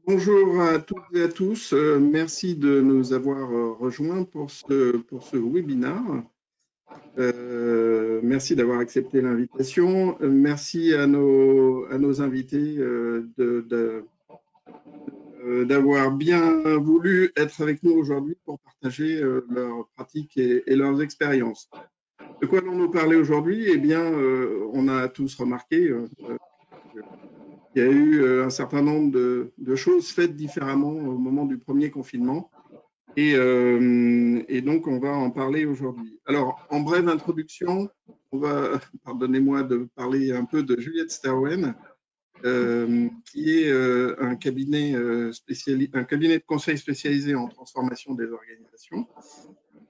Bonjour à toutes et à tous. Merci de nous avoir rejoints pour ce webinaire. Merci d'avoir accepté l'invitation. Merci à nos invités d'avoir bien voulu être avec nous aujourd'hui pour partager leurs pratiques et leurs expériences. De quoi allons-nous parler aujourd'hui? Eh bien, on a tous remarqué il y a eu un certain nombre de choses faites différemment au moment du premier confinement. Et donc, on va en parler aujourd'hui. Alors, en brève introduction, pardonnez-moi de parler un peu de Juliette Sterwen, qui est un cabinet de conseil spécialisé en transformation des organisations.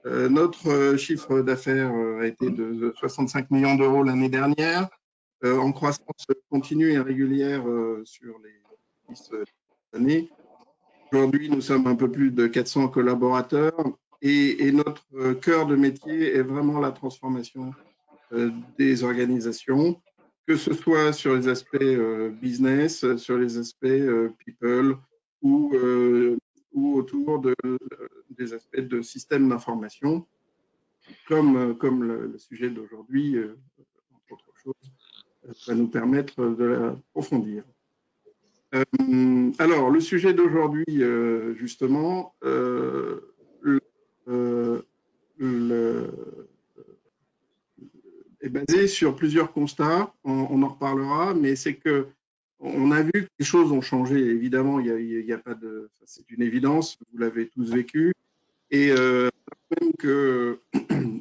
Notre chiffre d'affaires a été de 65 millions d'euros l'année dernière, en croissance continue et régulière sur les 10 années. Aujourd'hui, nous sommes un peu plus de 400 collaborateurs et notre cœur de métier est vraiment la transformation des organisations, que ce soit sur les aspects business, sur les aspects people ou autour des aspects de systèmes d'information, comme le sujet d'aujourd'hui, entre autres choses, va nous permettre de l'approfondir. Alors, le sujet d'aujourd'hui, justement, est basé sur plusieurs constats. On en reparlera, mais c'est que on a vu que les choses ont changé. Évidemment, il y a pas de, c'est une évidence. Vous l'avez tous vécu. Et même que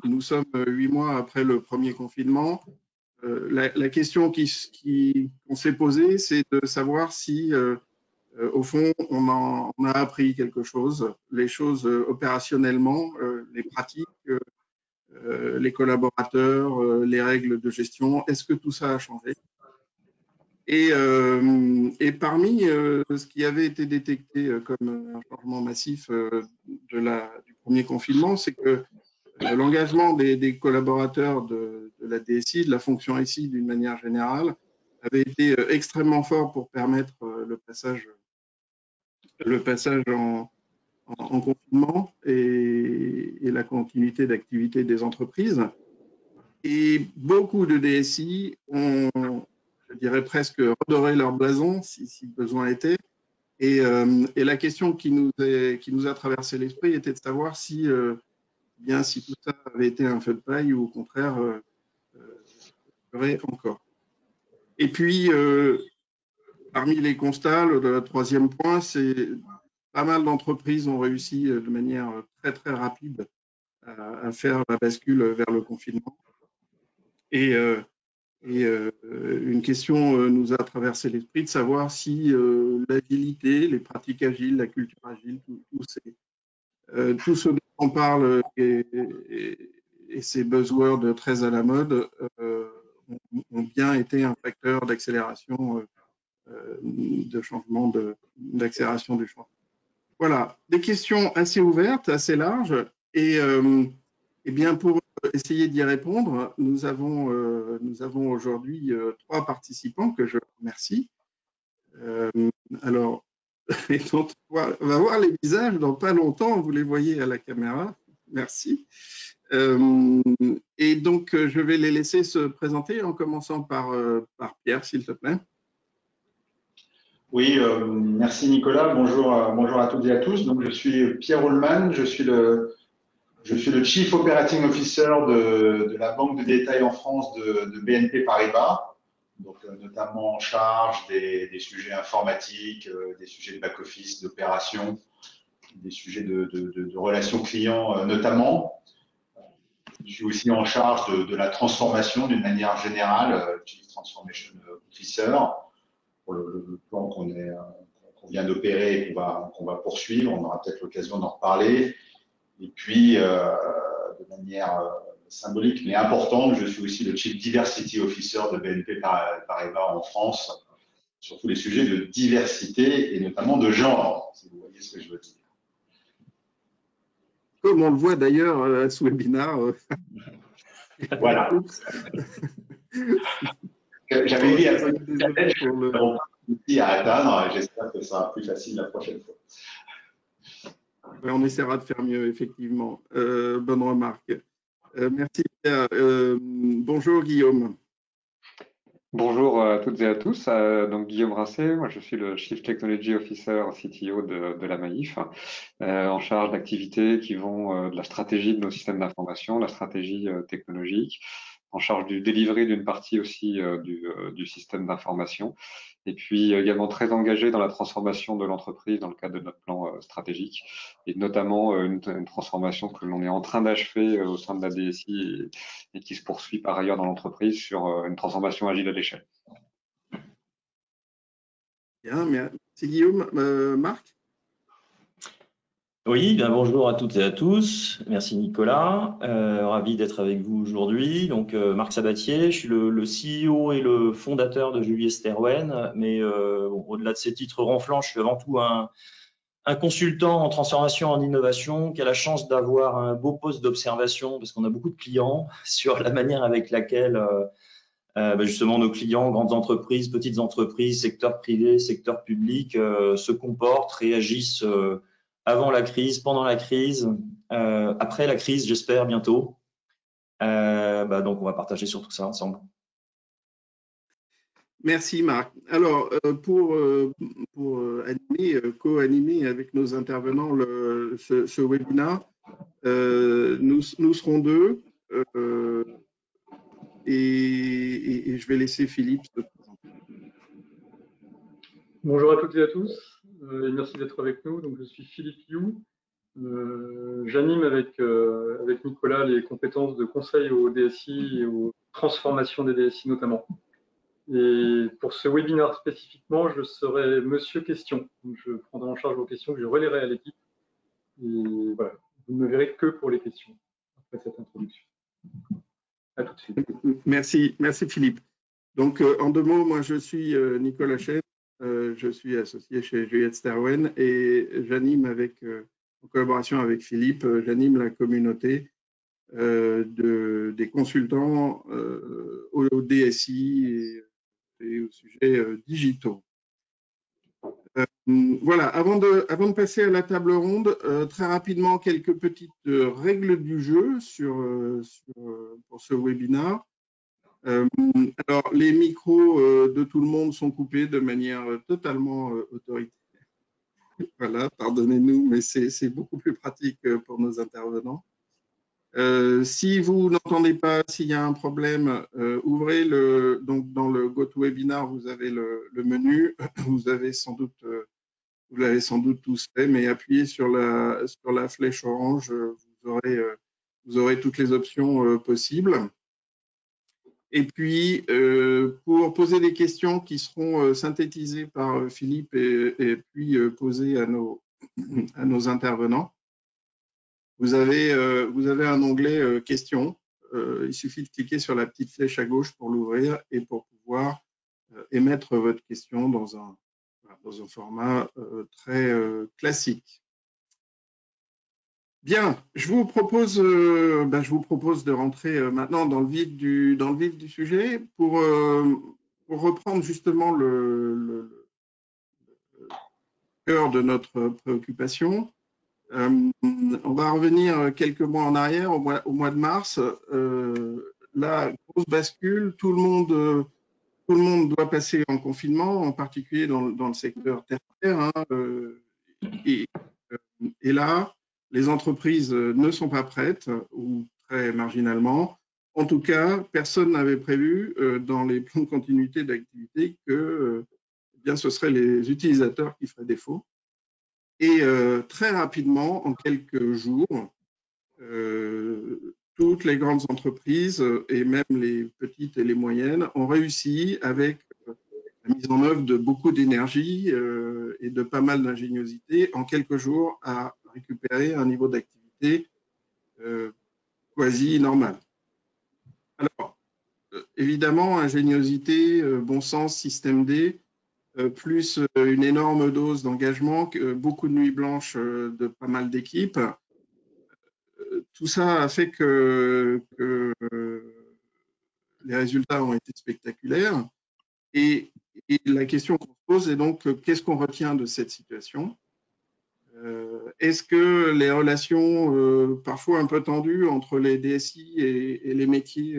nous sommes 8 mois après le premier confinement, la question qu'on s'est posée, c'est de savoir si, au fond, on a appris quelque chose, les choses opérationnellement, les pratiques, les collaborateurs, les règles de gestion. Est-ce que tout ça a changé? Et parmi ce qui avait été détecté comme un changement massif du premier confinement, c'est que l'engagement des collaborateurs de la DSI, de la fonction SI d'une manière générale, avait été extrêmement fort pour permettre le passage en confinement et la continuité d'activité des entreprises. Et beaucoup de DSI ont, je dirais presque, redoré leur blason, si besoin était. Et la question qui nous a traversé l'esprit était de savoir si tout ça avait été un feu de paille ou au contraire encore. Et puis, parmi les constats, le troisième point, c'est pas mal d'entreprises ont réussi de manière très très rapide à faire la bascule vers le confinement. Et une question nous a traversé l'esprit de savoir si l'agilité, les pratiques agiles, la culture agile, tout ce dont on parle et ces buzzwords très à la mode ont bien été un facteur d'accélération de changement, d'accélération du changement. Voilà, des questions assez ouvertes, assez larges, et bien pour essayer d'y répondre, nous avons aujourd'hui 3 participants que je remercie. Alors, on va voir les visages dans pas longtemps, vous les voyez à la caméra. Merci. Et donc, je vais les laisser se présenter en commençant par Pierre, s'il te plaît. Oui, merci Nicolas. Bonjour à toutes et à tous. Donc, je suis Pierre Ullmann, je suis le Chief Operating Officer de la banque de détail en France de BNP Paribas, donc notamment en charge des sujets informatiques, des sujets de back-office, d'opération, des sujets de relations clients notamment. Je suis aussi en charge de la transformation d'une manière générale, Chief Transformation Officer, pour le plan qu'on vient d'opérer et qu'on va poursuivre. On aura peut-être l'occasion d'en reparler. Et puis, de manière symbolique mais importante, je suis aussi le Chief Diversity Officer de BNP Paribas en France, sur tous les sujets de diversité et notamment de genre, si vous voyez ce que je veux dire. Comme on le voit d'ailleurs à ce webinaire. Voilà. J'avais dit à outils à atteindre. J'espère que ce sera plus facile la prochaine fois. Ouais, on essaiera de faire mieux, effectivement. Bonne remarque. Merci. Bonjour Guillaume. Bonjour à toutes et à tous. Donc Guillaume Rincé, moi je suis le Chief Technology Officer CTO de la Maïf, en charge d'activités qui vont de la stratégie de nos systèmes d'information, la stratégie technologique, en charge du delivery d'une partie aussi du système d'information, et puis également très engagé dans la transformation de l'entreprise dans le cadre de notre plan stratégique, et notamment une transformation que l'on est en train d'achever au sein de la DSI et qui se poursuit par ailleurs dans l'entreprise sur une transformation agile à l'échelle. Bien, merci Guillaume. Marc? Oui, bien bonjour à toutes et à tous. Merci Nicolas. Ravi d'être avec vous aujourd'hui. Donc Marc Sabatier, je suis le CEO et le fondateur de Julius Sterwen. Mais au-delà de ces titres ronflants, je suis avant tout un consultant en transformation, en innovation, qui a la chance d'avoir un beau poste d'observation parce qu'on a beaucoup de clients sur la manière avec laquelle justement nos clients, grandes entreprises, petites entreprises, secteur privé, secteur public, se comportent, réagissent avant la crise, pendant la crise, après la crise, j'espère bientôt. Donc on va partager sur tout ça ensemble. Merci Marc. Alors, pour co-animer avec nos intervenants ce webinaire, nous serons deux et je vais laisser Philippe se présenter. Bonjour à toutes et à tous et merci d'être avec nous. Donc, je suis Philippe You. J'anime avec Nicolas les compétences de conseil au DSI et aux transformations des DSI notamment. Et pour ce webinaire spécifiquement, je serai Monsieur Question. Donc, je prendrai en charge vos questions que je relayerai à l'équipe. Et voilà, vous ne me verrez que pour les questions après cette introduction. À tout de suite. Merci Philippe. Donc, en deux mots, moi je suis Nicolas Chesne, je suis associé chez Julius Sterwen et j'anime en collaboration avec Philippe, j'anime la communauté des consultants au DSI et aux sujets digitaux. Voilà, avant de passer à la table ronde, très rapidement, quelques petites règles du jeu pour ce webinaire. Alors, les micros de tout le monde sont coupés de manière totalement autoritaire. Voilà, pardonnez-nous, mais c'est beaucoup plus pratique pour nos intervenants. Si vous n'entendez pas, s'il y a un problème, ouvrez donc dans le GoToWebinar, vous avez le menu. Vous l'avez sans doute tous fait, mais appuyez sur la flèche orange, vous aurez toutes les options possibles. Et puis, pour poser des questions qui seront synthétisées par Philippe et puis posées à nos intervenants, vous avez un onglet questions. Il suffit de cliquer sur la petite flèche à gauche pour l'ouvrir et pour pouvoir émettre votre question dans un format très classique. Bien, je vous propose de rentrer maintenant dans le vif du sujet pour reprendre justement le cœur de notre préoccupation. On va revenir quelques mois en arrière, au mois de mars. La grosse bascule, tout le monde doit passer en confinement, en particulier dans le secteur tertiaire. Et là, les entreprises ne sont pas prêtes, ou très marginalement. En tout cas, personne n'avait prévu dans les plans de continuité d'activité que bien, ce seraient les utilisateurs qui feraient défaut. Et très rapidement, en quelques jours, toutes les grandes entreprises et même les petites et les moyennes ont réussi avec la mise en œuvre de beaucoup d'énergie et de pas mal d'ingéniosité en quelques jours à récupérer un niveau d'activité quasi normal. Alors, évidemment, ingéniosité, bon sens, système D, plus une énorme dose d'engagement, beaucoup de nuits blanches de pas mal d'équipes. Tout ça a fait que les résultats ont été spectaculaires. Et Et la question qu'on se pose est donc, qu'est-ce qu'on retient de cette situation? Est-ce que les relations parfois un peu tendues entre les DSI et les métiers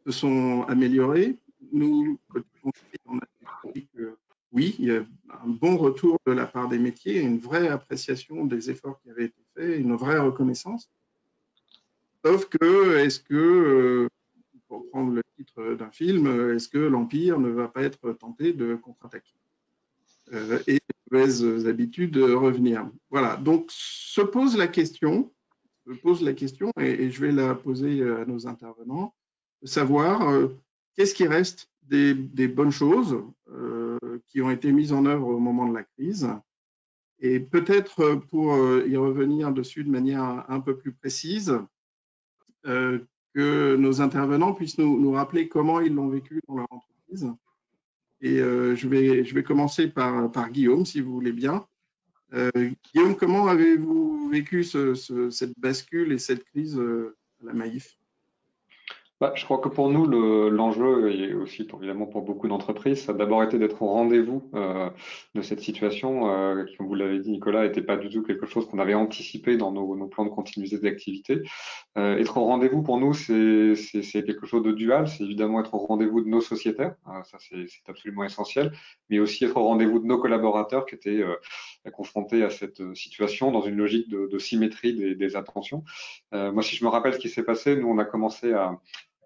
se sont améliorées? Nous, côté conseil, on a compris que oui, il y a un bon retour de la part des métiers, une vraie appréciation des efforts qui avaient été faits, une vraie reconnaissance. Sauf que, est-ce que, pour prendre le titre d'un film, est-ce que l'Empire ne va pas être tenté de contre-attaquer et les mauvaises habitudes revenir? Voilà, donc se pose la question, et je vais la poser à nos intervenants, de savoir qu'est-ce qui reste des bonnes choses qui ont été mises en œuvre au moment de la crise. Et peut-être pour y revenir dessus de manière un peu plus précise, que nos intervenants puissent nous rappeler comment ils l'ont vécu dans leur entreprise. Et je vais commencer par Guillaume, si vous voulez bien. Guillaume, comment avez-vous vécu cette bascule et cette crise à la Maïf? Je crois que pour nous, l'enjeu, et aussi évidemment pour beaucoup d'entreprises, ça a d'abord été d'être au rendez-vous de cette situation, qui, comme vous l'avez dit, Nicolas, n'était pas du tout quelque chose qu'on avait anticipé dans nos plans de continuité d'activité. Être au rendez-vous pour nous, c'est quelque chose de dual. C'est évidemment être au rendez-vous de nos sociétaires, ça c'est absolument essentiel, mais aussi être au rendez-vous de nos collaborateurs qui étaient confrontés à cette situation dans une logique de symétrie des attentions. Moi, si je me rappelle ce qui s'est passé, nous on a commencé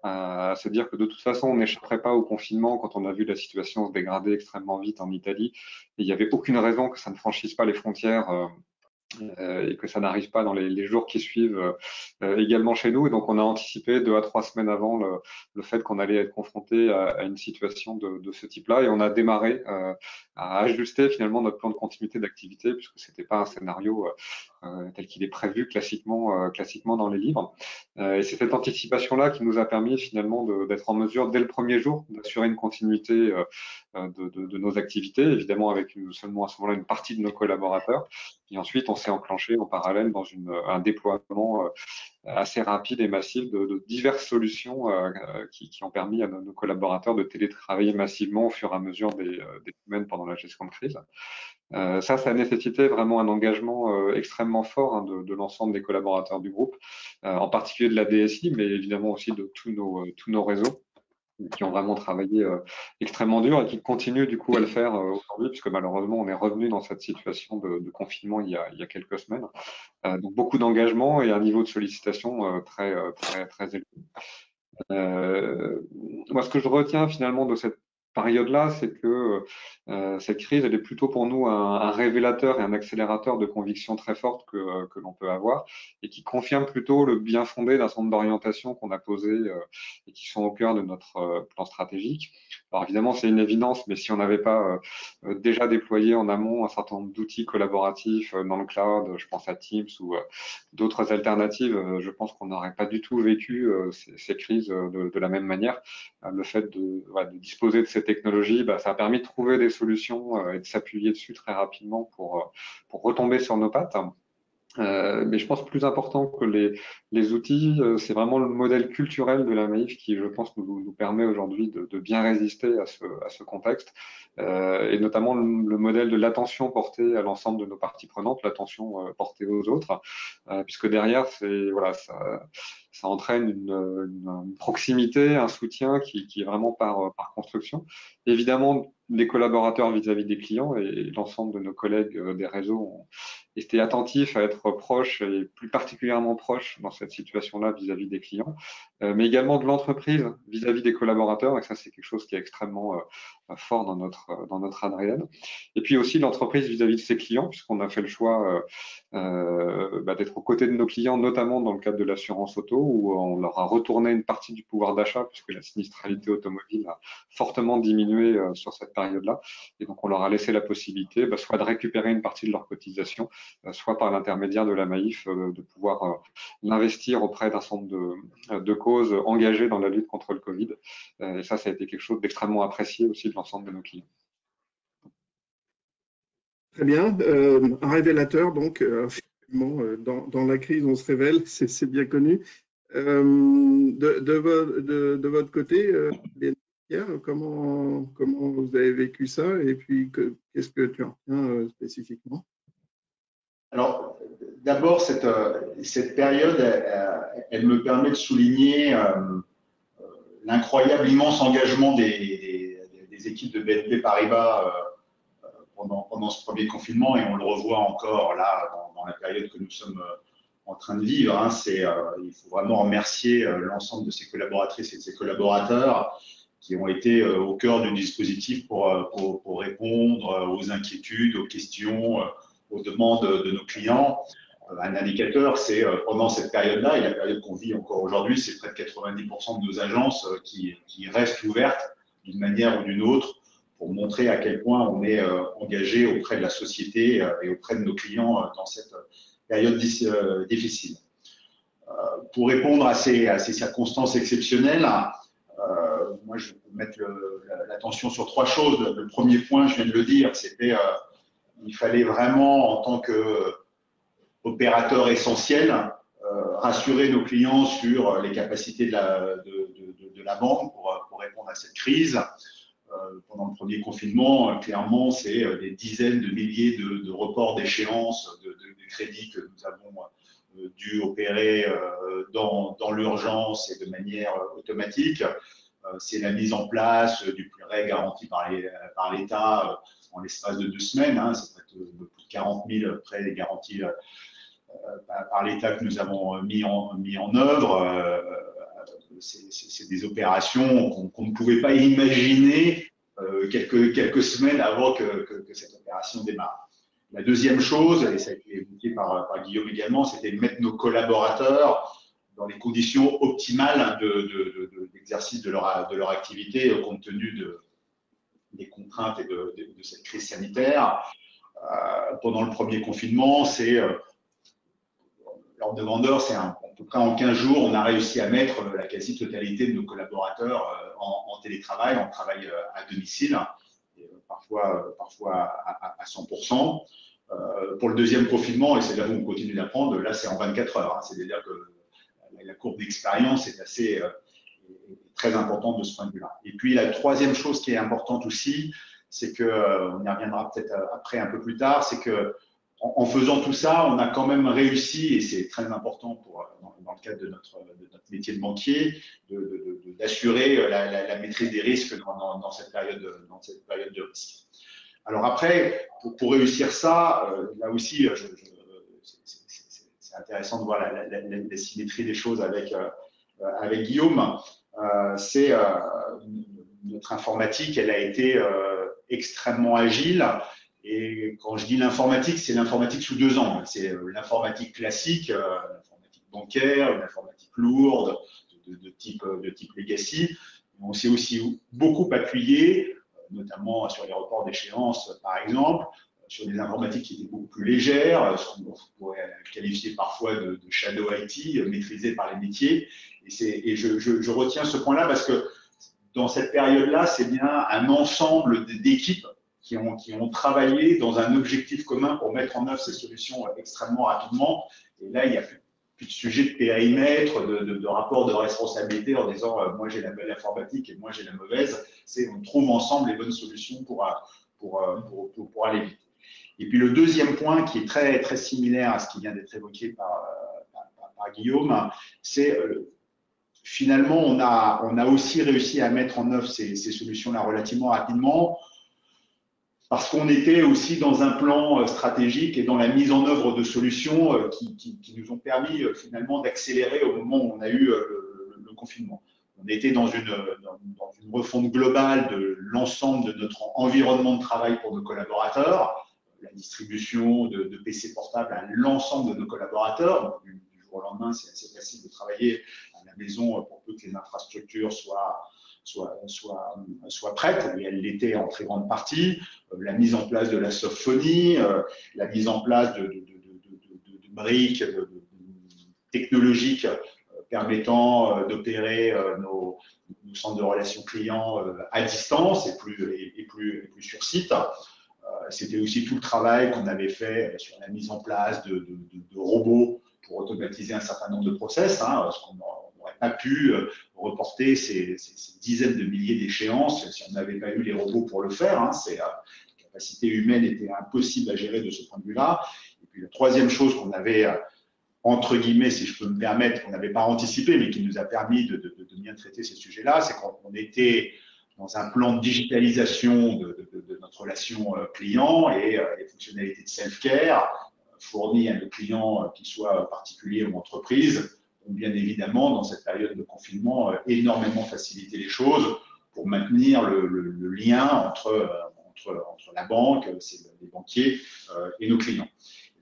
à se dire que de toute façon, on n'échapperait pas au confinement quand on a vu la situation se dégrader extrêmement vite en Italie. Et il n'y avait aucune raison que ça ne franchisse pas les frontières et que ça n'arrive pas dans les jours qui suivent également chez nous. Et donc, on a anticipé 2 à 3 semaines avant le fait qu'on allait être confronté à une situation de ce type-là. Et on a démarré à ajuster finalement notre plan de continuité d'activité, puisque c'était pas un scénario tel qu'il est prévu classiquement dans les livres. Et c'est cette anticipation-là qui nous a permis finalement d'être en mesure, dès le premier jour, d'assurer une continuité de nos activités, évidemment avec seulement à ce moment-là une partie de nos collaborateurs. Et ensuite, on s'est enclenché en parallèle dans un déploiement assez rapide et massif de diverses solutions qui ont permis à nos collaborateurs de télétravailler massivement au fur et à mesure des semaines pendant la gestion de crise. Ça a nécessité vraiment un engagement extrêmement fort de l'ensemble des collaborateurs du groupe, en particulier de la DSI, mais évidemment aussi de tous nos réseaux, qui ont vraiment travaillé extrêmement dur et qui continuent du coup à le faire aujourd'hui, puisque malheureusement on est revenu dans cette situation de confinement il y a quelques semaines. Donc beaucoup d'engagement et un niveau de sollicitation très élevé. Moi, ce que je retiens finalement de cette période-là, c'est que cette crise, elle est plutôt pour nous un révélateur et un accélérateur de convictions très fortes que l'on peut avoir et qui confirme plutôt le bien fondé d'un certain nombre d'orientations qu'on a posées et qui sont au cœur de notre plan stratégique. Alors évidemment, c'est une évidence, mais si on n'avait pas déjà déployé en amont un certain nombre d'outils collaboratifs dans le cloud, je pense à Teams ou d'autres alternatives, je pense qu'on n'aurait pas du tout vécu ces crises de la même manière. Le fait de disposer de ces technologies, ça a permis de trouver des solutions et de s'appuyer dessus très rapidement pour retomber sur nos pattes. Mais je pense que plus important que les outils, c'est vraiment le modèle culturel de la Maïf qui, je pense, nous permet aujourd'hui de bien résister à ce contexte, et notamment le modèle de l'attention portée à l'ensemble de nos parties prenantes, l'attention portée aux autres, puisque derrière, ça entraîne une proximité, un soutien qui est vraiment par construction. Évidemment, les collaborateurs vis-à-vis des clients et l'ensemble de nos collègues des réseaux ont été attentifs à être proches et plus particulièrement proches dans cette situation-là vis-à-vis des clients, mais également de l'entreprise vis-à-vis des collaborateurs, et ça c'est quelque chose qui est extrêmement fort dans notre ADN. Et puis aussi l'entreprise vis-à-vis de ses clients, puisqu'on a fait le choix d'être aux côtés de nos clients, notamment dans le cadre de l'assurance auto, où on leur a retourné une partie du pouvoir d'achat, puisque la sinistralité automobile a fortement diminué sur cette période-là. Et donc, on leur a laissé la possibilité soit de récupérer une partie de leur cotisation, soit par l'intermédiaire de la Maïf, de pouvoir l'investir auprès d'un certain nombre de causes engagées dans la lutte contre le Covid. Et ça a été quelque chose d'extrêmement apprécié aussi de l'ensemble de nos clients. Très bien. Un révélateur, donc, dans la crise, on se révèle, c'est bien connu. De votre côté, Pierre, comment vous avez vécu ça et puis qu'est-ce que tu en retiens spécifiquement? Alors, d'abord, cette période, elle me permet de souligner l'incroyable, immense engagement des équipes de BNP Paribas pendant ce premier confinement, et on le revoit encore là dans la période que nous sommes en train de vivre. Hein. Il faut vraiment remercier l'ensemble de ses collaboratrices et de ses collaborateurs qui ont été au cœur du dispositif pour répondre aux inquiétudes, aux questions, aux demandes de nos clients. Un indicateur, c'est pendant cette période-là, et la période qu'on vit encore aujourd'hui, c'est près de 90% de nos agences qui restent ouvertes d'une manière ou d'une autre pour montrer à quel point on est engagé auprès de la société et auprès de nos clients dans cette période difficile. Pour répondre à ces circonstances exceptionnelles, moi je peux mettre l'attention sur trois choses. Le premier point, je viens de le dire, c'était il fallait vraiment, en tant qu'opérateur essentiel, rassurer nos clients sur les capacités de la banque pour répondre à cette crise. Pendant le premier confinement, clairement, c'est des dizaines de milliers de reports d'échéances de crédits que nous avons dû opérer dans l'urgence et de manière automatique. C'est la mise en place du prêt garanti par l'État en l'espace de 2 semaines. Hein, c'est plus de 40 000 prêts garantis par l'État que nous avons mis en œuvre. C'est des opérations qu'on ne pouvait pas imaginer quelques semaines avant que cette opération démarre. La deuxième chose, et ça a été évoqué par Guillaume également, c'était de mettre nos collaborateurs dans les conditions optimales d'exercice de leur activité compte tenu des contraintes et de cette crise sanitaire. Pendant le premier confinement, l'ordre de grandeur, c'est à peu près en 15 jours, on a réussi à mettre la quasi-totalité de nos collaborateurs en télétravail, en travail à domicile, et parfois à 100%. Pour le deuxième confinement, et c'est là où on continue d'apprendre, là c'est en 24 heures. Hein, c'est-à-dire que la courbe d'expérience est très importante de ce point de vue-là. Et puis la troisième chose qui est importante aussi, c'est que, on y reviendra peut-être après un peu plus tard, c'est que en faisant tout ça, on a quand même réussi, et c'est très important dans le cadre de notre métier de banquier, d'assurer la maîtrise des risques dans cette période de risque. Alors après, pour réussir ça, là aussi, c'est intéressant de voir la symétrie des choses avec Guillaume. Notre informatique, elle a été extrêmement agile. Et quand je dis l'informatique, c'est l'informatique sous 2 angles. C'est l'informatique classique, l'informatique bancaire, l'informatique lourde, de type legacy. On s'est aussi beaucoup appuyé, notamment sur les reports d'échéance, par exemple, sur des informatiques qui étaient beaucoup plus légères, ce qu'on pourrait qualifier parfois de shadow IT, maîtrisées par les métiers. Et je retiens ce point-là parce que dans cette période-là, c'est bien un ensemble d'équipes qui ont travaillé dans un objectif commun pour mettre en œuvre ces solutions extrêmement rapidement. Et là, il n'y a plus de sujet de périmètre, de rapport de responsabilité en disant moi j'ai la belle informatique et moi j'ai la mauvaise. On trouve ensemble les bonnes solutions pour aller vite. Et puis le deuxième point qui est très, très similaire à ce qui vient d'être évoqué par Guillaume, c'est finalement on a aussi réussi à mettre en œuvre ces solutions-là relativement rapidement, parce qu'on était aussi dans un plan stratégique et dans la mise en œuvre de solutions qui nous ont permis finalement d'accélérer au moment où on a eu le confinement. On était dans une refonte globale de l'ensemble de notre environnement de travail pour nos collaborateurs, la distribution de PC portables à l'ensemble de nos collaborateurs. Donc, du jour au lendemain, c'est assez facile de travailler à la maison pour peu que les infrastructures soient prêtes, et elle l'était en très grande partie. La mise en place de la sophonie, la mise en place de briques technologiques permettant d'opérer nos centres de relations clients à distance et plus sur site. C'était aussi tout le travail qu'on avait fait sur la mise en place de robots pour automatiser un certain nombre de process, hein, ce qu'on n'aurait pas pu reporter ces dizaines de milliers d'échéances si on n'avait pas eu les robots pour le faire. Hein. La capacité humaine était impossible à gérer de ce point de vue-là. Et puis la troisième chose qu'on avait entre guillemets, si je peux me permettre, qu'on n'avait pas anticipé, mais qui nous a permis de bien traiter ces sujets-là, c'est qu'on était dans un plan de digitalisation de notre relation client et les fonctionnalités de self-care fournies à nos clients, qu'ils soient particuliers ou entreprises, ont bien évidemment, dans cette période de confinement, énormément facilité les choses pour maintenir le lien entre la banque, les banquiers et nos clients.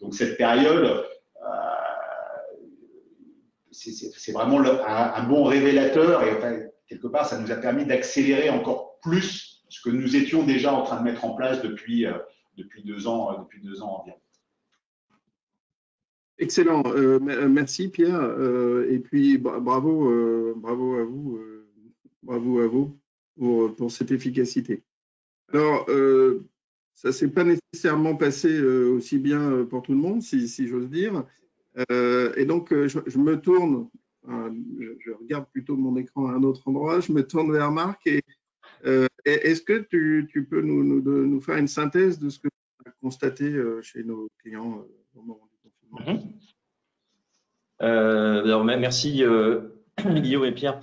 Donc cette période, c'est vraiment un bon révélateur et enfin, quelque part, ça nous a permis d'accélérer encore plus ce que nous étions déjà en train de mettre en place depuis 2 ans environ. Excellent, merci Pierre, et puis bravo à vous pour cette efficacité. Alors, ça ne s'est pas nécessairement passé aussi bien pour tout le monde, si j'ose dire. Et donc, je me tourne, je regarde plutôt mon écran à un autre endroit, je me tourne vers Marc. Et est-ce que tu peux nous faire une synthèse de ce que tu as constaté chez nos clients au moment du confinement? Alors, merci Guillaume et Pierre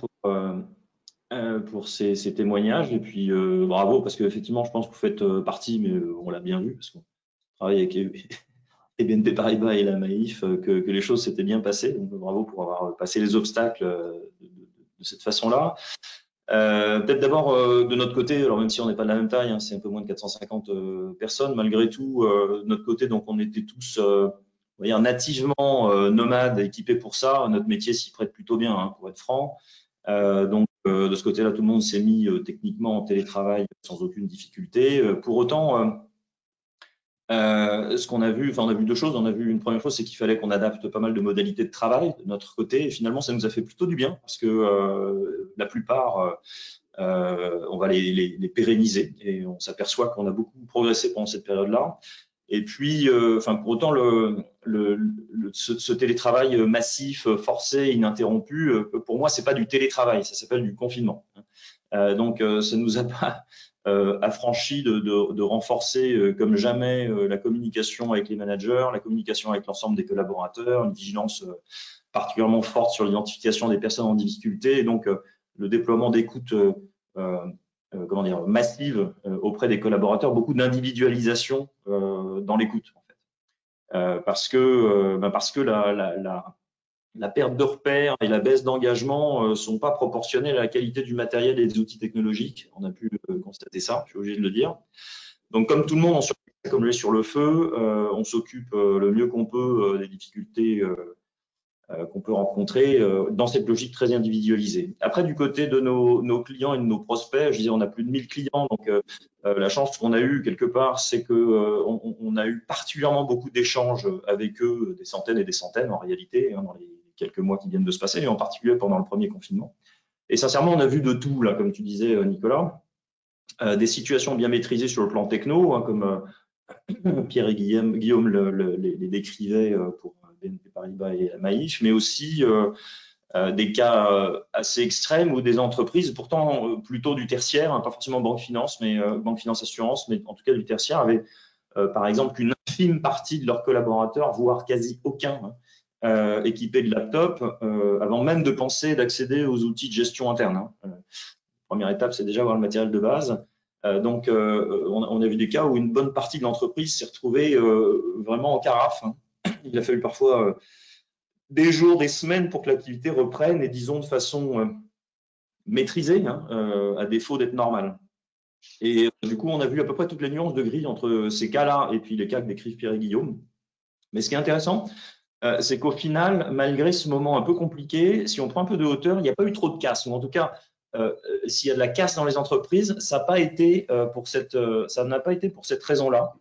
pour ces témoignages. Et puis, bravo, parce qu'effectivement, je pense que vous faites partie, mais on l'a bien vu, parce qu'on travaille avec et BNP Paribas et la Maïf, que les choses s'étaient bien passées. Donc, bravo pour avoir passé les obstacles de cette façon-là. Peut-être d'abord de notre côté, alors même si on n'est pas de la même taille, hein, c'est un peu moins de 450 personnes, malgré tout, de notre côté, donc on était tous on va dire nativement nomades, équipés pour ça. Notre métier s'y prête plutôt bien, hein, pour être franc. Donc de ce côté-là, tout le monde s'est mis techniquement en télétravail sans aucune difficulté. Pour autant, ce qu'on a vu, enfin on a vu deux choses. On a vu une première chose, c'est qu'il fallait qu'on adapte pas mal de modalités de travail de notre côté. Et finalement, ça nous a fait plutôt du bien parce que la plupart, on va les pérenniser et on s'aperçoit qu'on a beaucoup progressé pendant cette période-là. Et puis, enfin pour autant, ce télétravail massif, forcé, ininterrompu, pour moi, c'est pas du télétravail, ça s'appelle du confinement. Donc, ça nous a pas affranchi de renforcer comme jamais la communication avec les managers, la communication avec l'ensemble des collaborateurs, une vigilance particulièrement forte sur l'identification des personnes en difficulté, et donc le déploiement d'écoute massive auprès des collaborateurs, beaucoup d'individualisation dans l'écoute, en fait. Parce que la perte de repères et la baisse d'engagement sont pas proportionnelles à la qualité du matériel et des outils technologiques. On a pu constater ça, je suis obligé de le dire. Donc, comme tout le monde, on s'occupe comme l'est sur le feu, on s'occupe le mieux qu'on peut des difficultés qu'on peut rencontrer dans cette logique très individualisée. Après, du côté de nos clients et de nos prospects, je disais, on a plus de 1000 clients, donc la chance qu'on a eue quelque part, c'est qu'on a eu particulièrement beaucoup d'échanges avec eux, des centaines et des centaines en réalité, hein, dans les quelques mois qui viennent de se passer, et en particulier pendant le premier confinement. Et sincèrement, on a vu de tout, là, comme tu disais, Nicolas, des situations bien maîtrisées sur le plan techno, hein, comme Pierre et Guillaume les décrivaient pour BNP Paribas et la Maïf, mais aussi des cas assez extrêmes où des entreprises, pourtant plutôt du tertiaire, hein, pas forcément banque finance assurance, mais en tout cas du tertiaire, avaient par exemple qu'une infime partie de leurs collaborateurs, voire quasi aucun, équipés de laptop, avant même de penser d'accéder aux outils de gestion interne. Hein. Première étape, c'est déjà avoir le matériel de base. Donc, on a vu des cas où une bonne partie de l'entreprise s'est retrouvée vraiment en carafe. Hein. Il a fallu parfois des jours, des semaines pour que l'activité reprenne et disons de façon maîtrisée, hein, à défaut d'être normale. Et du coup, on a vu à peu près toutes les nuances de gris entre ces cas-là et puis les cas que décrivent Pierre et Guillaume. Mais ce qui est intéressant, c'est qu'au final, malgré ce moment un peu compliqué, si on prend un peu de hauteur, il n'y a pas eu trop de casse, ou en tout cas, s'il y a de la casse dans les entreprises, ça n'a pas été pour cette raison-là.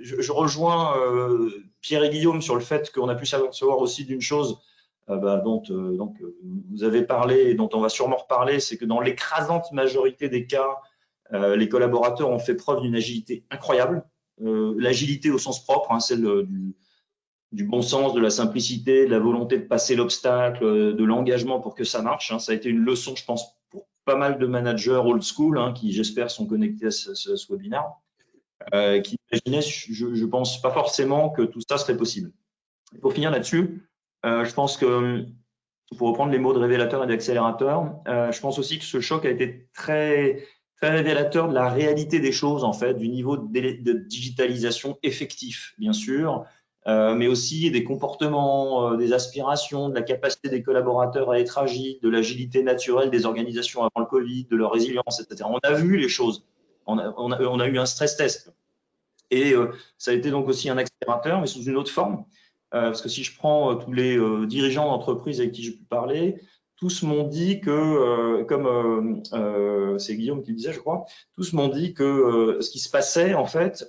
Je rejoins Pierre et Guillaume sur le fait qu'on a pu s'apercevoir aussi d'une chose dont vous avez parlé et dont on va sûrement reparler, c'est que dans l'écrasante majorité des cas, les collaborateurs ont fait preuve d'une agilité incroyable. L'agilité au sens propre, hein, celle du bon sens, de la simplicité, de la volonté de passer l'obstacle, de l'engagement pour que ça marche. Hein. Ça a été une leçon, je pense, pour pas mal de managers old school hein, qui, j'espère, sont connectés à ce webinaire, qui imaginaient, je pense pas forcément que tout ça serait possible. Et pour finir là-dessus, je pense que, pour reprendre les mots de révélateur et d'accélérateur, je pense aussi que ce choc a été très révélateur de la réalité des choses, en fait, du niveau de digitalisation effectif, bien sûr, mais aussi des comportements, des aspirations, de la capacité des collaborateurs à être agiles, de l'agilité naturelle des organisations avant le Covid, de leur résilience, etc. On a vu les choses. On a eu un stress test. Et ça a été donc aussi un accélérateur, mais sous une autre forme. Parce que si je prends tous les dirigeants d'entreprise avec qui j'ai pu parler, tous m'ont dit que, comme c'est Guillaume qui le disait, je crois, tous m'ont dit que ce qui se passait, en fait,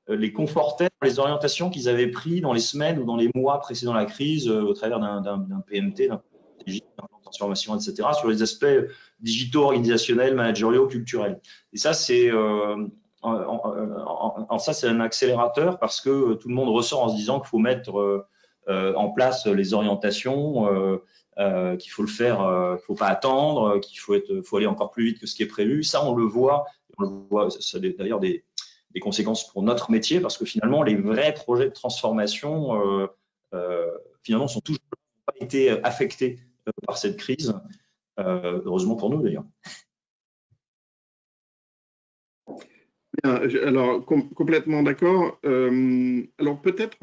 les confortait dans les orientations qu'ils avaient prises dans les semaines ou dans les mois précédant la crise, au travers d'un PMT, d'un plan de transformation, etc., sur les aspects digitaux, organisationnels, managériaux, culturels. Et ça, c'est ça, c'est un accélérateur parce que tout le monde ressort en se disant qu'il faut mettre en place les orientations, qu'il faut le faire, qu'il ne faut pas attendre, qu'il faut aller encore plus vite que ce qui est prévu. Ça, on le voit. Ça a d'ailleurs des conséquences pour notre métier parce que finalement, les vrais projets de transformation, finalement, sont toujours pas été affectés par cette crise. Heureusement pour nous, d'ailleurs. Bien, alors, complètement d'accord. Alors, peut-être,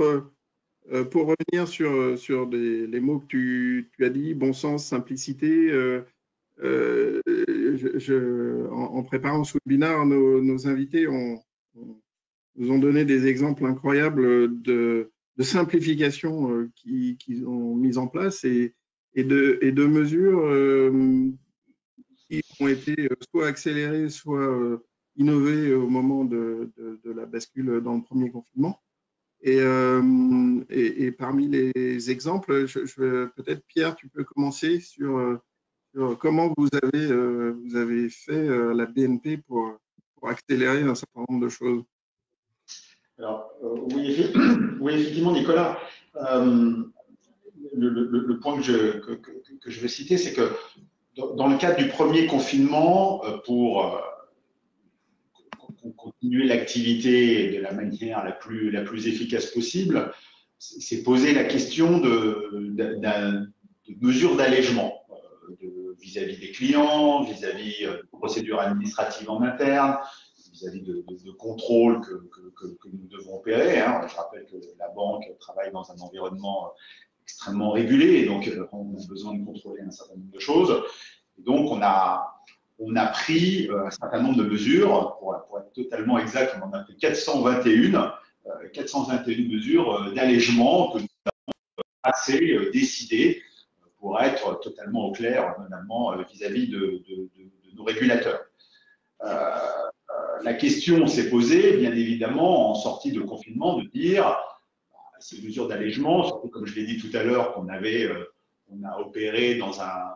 pour revenir sur les mots que tu as dit, bon sens, simplicité, en préparant ce webinaire, nos invités nous ont donné des exemples incroyables de simplification qu'ils ont mises en place et de mesures qui ont été soit accélérées, soit innové au moment de la bascule dans le premier confinement. Et parmi les exemples, peut-être Pierre, tu peux commencer sur comment vous avez fait la BNP pour accélérer un certain nombre de choses. Alors, oui, effectivement, Nicolas, le point que je veux citer, c'est que dans le cadre du premier confinement, pour continuer l'activité de la manière la plus efficace possible, c'est poser la question de mesures d'allègement vis-à-vis des clients, vis-à-vis de procédures administratives en interne, vis-à-vis de contrôles que nous devons opérer. Hein. Je rappelle que la banque travaille dans un environnement extrêmement régulé, et donc on a besoin de contrôler un certain nombre de choses. Et donc on a pris un certain nombre de mesures, pour être totalement exact, on en a pris 421 mesures d'allègement que nous avons assez décidées pour être totalement au clair, notamment vis-à-vis de nos régulateurs. La question s'est posée, bien évidemment, en sortie de confinement, de dire ces mesures d'allègement, surtout comme je l'ai dit tout à l'heure, on a opéré dans un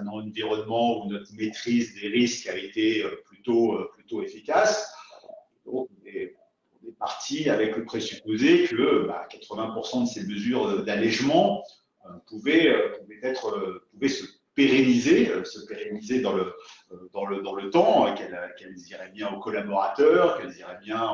environnement où notre maîtrise des risques a été plutôt efficace. Donc, on est parti avec le présupposé que 80% de ces mesures d'allègement pouvaient se pérenniser dans le temps, qu'elles iraient bien aux collaborateurs, qu'elles iraient bien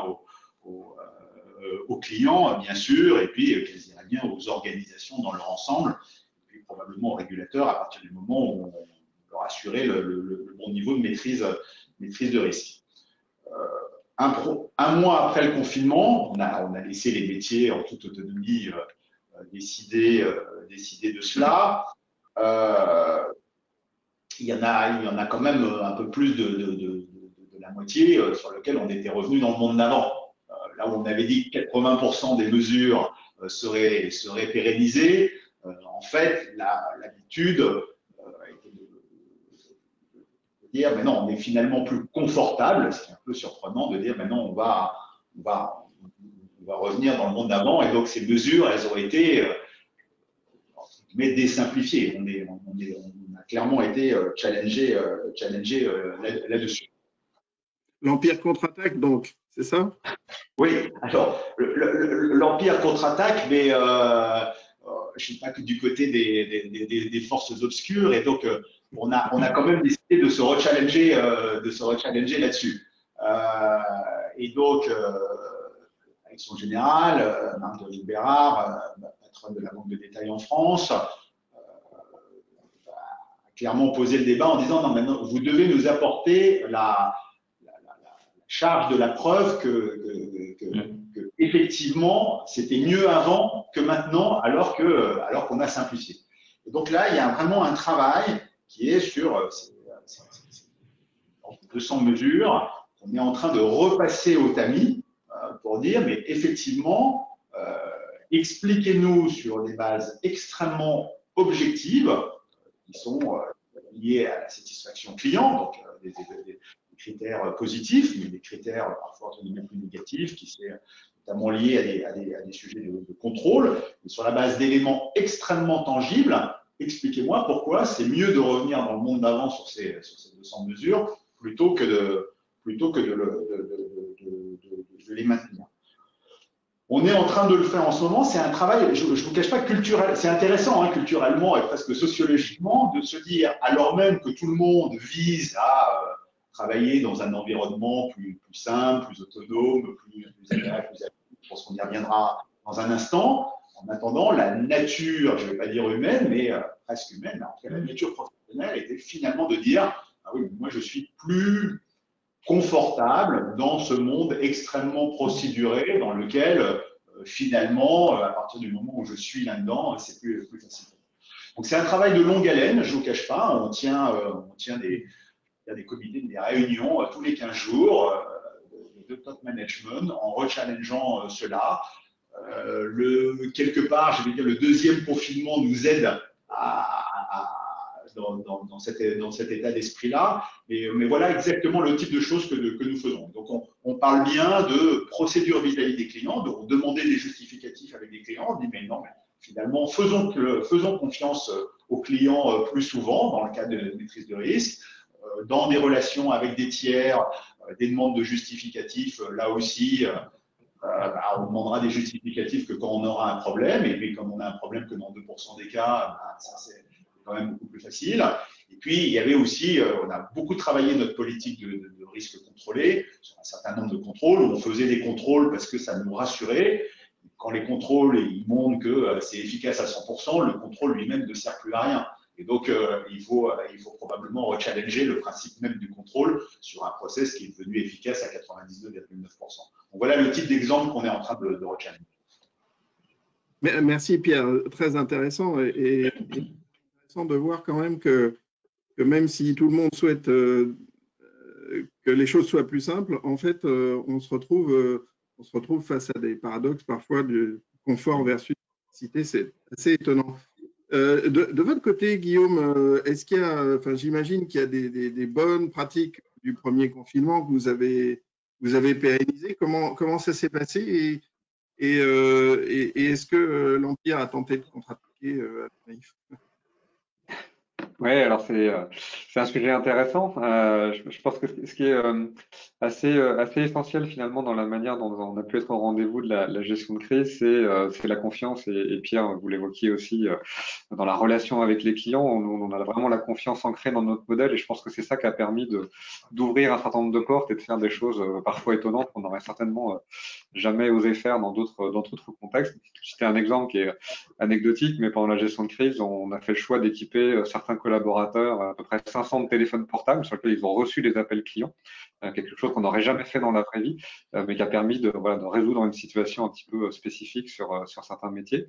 aux clients, bien sûr, et puis qu'elles iraient bien aux organisations dans leur ensemble, et puis probablement aux régulateurs à partir du moment où on leur assurait le bon niveau de maîtrise de risque. Un mois après le confinement, on a laissé les métiers en toute autonomie décider de cela. Il y en a quand même un peu plus de la moitié sur lequel on était revenu dans le monde d'avant. Là où on avait dit que 80% des mesures seraient pérennisées, en fait, l'habitude était de dire, mais non, on est finalement plus confortable, ce qui est un peu surprenant de dire, mais non, on va revenir dans le monde d'avant, et donc ces mesures, elles ont été désimplifiées. On a clairement été challengé là-dessus. L'Empire contre-attaque, donc, c'est ça? Oui, alors l'Empire contre-attaque, mais je ne suis pas que du côté des forces obscures, et donc on a quand même décidé de se rechallenger, là-dessus. Et donc, avec son général, Marc-Denis Bérard, patronne de la Banque de détail en France, a clairement posé le débat en disant non, maintenant, vous devez nous apporter la charge de la preuve que effectivement, c'était mieux avant que maintenant, alors qu'on a simplifié. Et donc là, il y a vraiment un travail qui est sur 200 mesures qu'on est en train de repasser au tamis pour dire, mais effectivement, expliquez-nous sur des bases extrêmement objectives qui sont liées à la satisfaction client, donc des critères positifs, mais des critères parfois entre guillemets plus négatifs, qui sont notamment liés à des sujets de contrôle. Et sur la base d'éléments extrêmement tangibles, expliquez-moi pourquoi c'est mieux de revenir dans le monde d'avant sur ces 200 mesures plutôt que de les maintenir. On est en train de le faire en ce moment. C'est un travail, je ne vous cache pas, culturel. C'est intéressant, hein, culturellement et presque sociologiquement, de se dire, alors même que tout le monde vise à travailler dans un environnement plus simple, plus autonome, plus agréable, plus actif. Je pense qu'on y reviendra dans un instant. En attendant, la nature, je ne vais pas dire humaine, mais presque humaine, en tout cas la nature professionnelle était finalement de dire, ah oui, moi je suis plus confortable dans ce monde extrêmement procéduré dans lequel finalement, à partir du moment où je suis là-dedans, c'est plus facile. Donc c'est un travail de longue haleine, je ne vous cache pas. On tient des comités, des réunions tous les 15 jours de top management en rechallengeant cela. Quelque part, je vais dire, le deuxième confinement nous aide dans cet état d'esprit-là. Mais voilà exactement le type de choses que nous faisons. Donc, on parle bien de procédure vis-à-vis des clients, de demander des justificatifs avec des clients. On dit, mais non, mais finalement, faisons confiance aux clients plus souvent dans le cadre de maîtrise de risque, dans des relations avec des tiers, des demandes de justificatifs, là aussi, on demandera des justificatifs que quand on aura un problème, et puis comme on a un problème que dans 2% des cas, ça c'est quand même beaucoup plus facile. Et puis, il y avait aussi, on a beaucoup travaillé notre politique de risque contrôlé, sur un certain nombre de contrôles, où on faisait des contrôles parce que ça nous rassurait. Quand les contrôles, ils montrent que c'est efficace à 100%, le contrôle lui-même ne sert plus à rien. Et donc, il faut probablement rechallenger le principe même du contrôle sur un process qui est devenu efficace à 99,9%. Donc, voilà le type d'exemple qu'on est en train de rechallenger. Merci Pierre, très intéressant et intéressant de voir quand même que même si tout le monde souhaite que les choses soient plus simples, en fait, on se retrouve face à des paradoxes parfois du confort versus simplicité. C'est assez étonnant. De votre côté, Guillaume, est-ce qu'il y a, enfin, j'imagine qu'il y a des bonnes pratiques du premier confinement que vous avez pérennisées. Comment ça s'est passé et est-ce que l'Empire a tenté de contre-attaquer à Naïf? Oui, alors c'est un sujet intéressant. Je pense que ce qui est assez essentiel finalement dans la manière dont on a pu être au rendez-vous de la gestion de crise, c'est la confiance. Et Pierre, vous l'évoquiez aussi dans la relation avec les clients. On a vraiment la confiance ancrée dans notre modèle, et je pense que c'est ça qui a permis d'ouvrir un certain nombre de portes et de faire des choses parfois étonnantes qu'on n'aurait certainement jamais osé faire dans d'autres contextes. C'était un exemple qui est anecdotique, mais pendant la gestion de crise, on a fait le choix d'équiper certains collaborateurs, à peu près 500 de téléphones portables sur lesquels ils ont reçu des appels clients, quelque chose qu'on n'aurait jamais fait dans la vraie vie, mais qui a permis de résoudre une situation un petit peu spécifique sur certains métiers.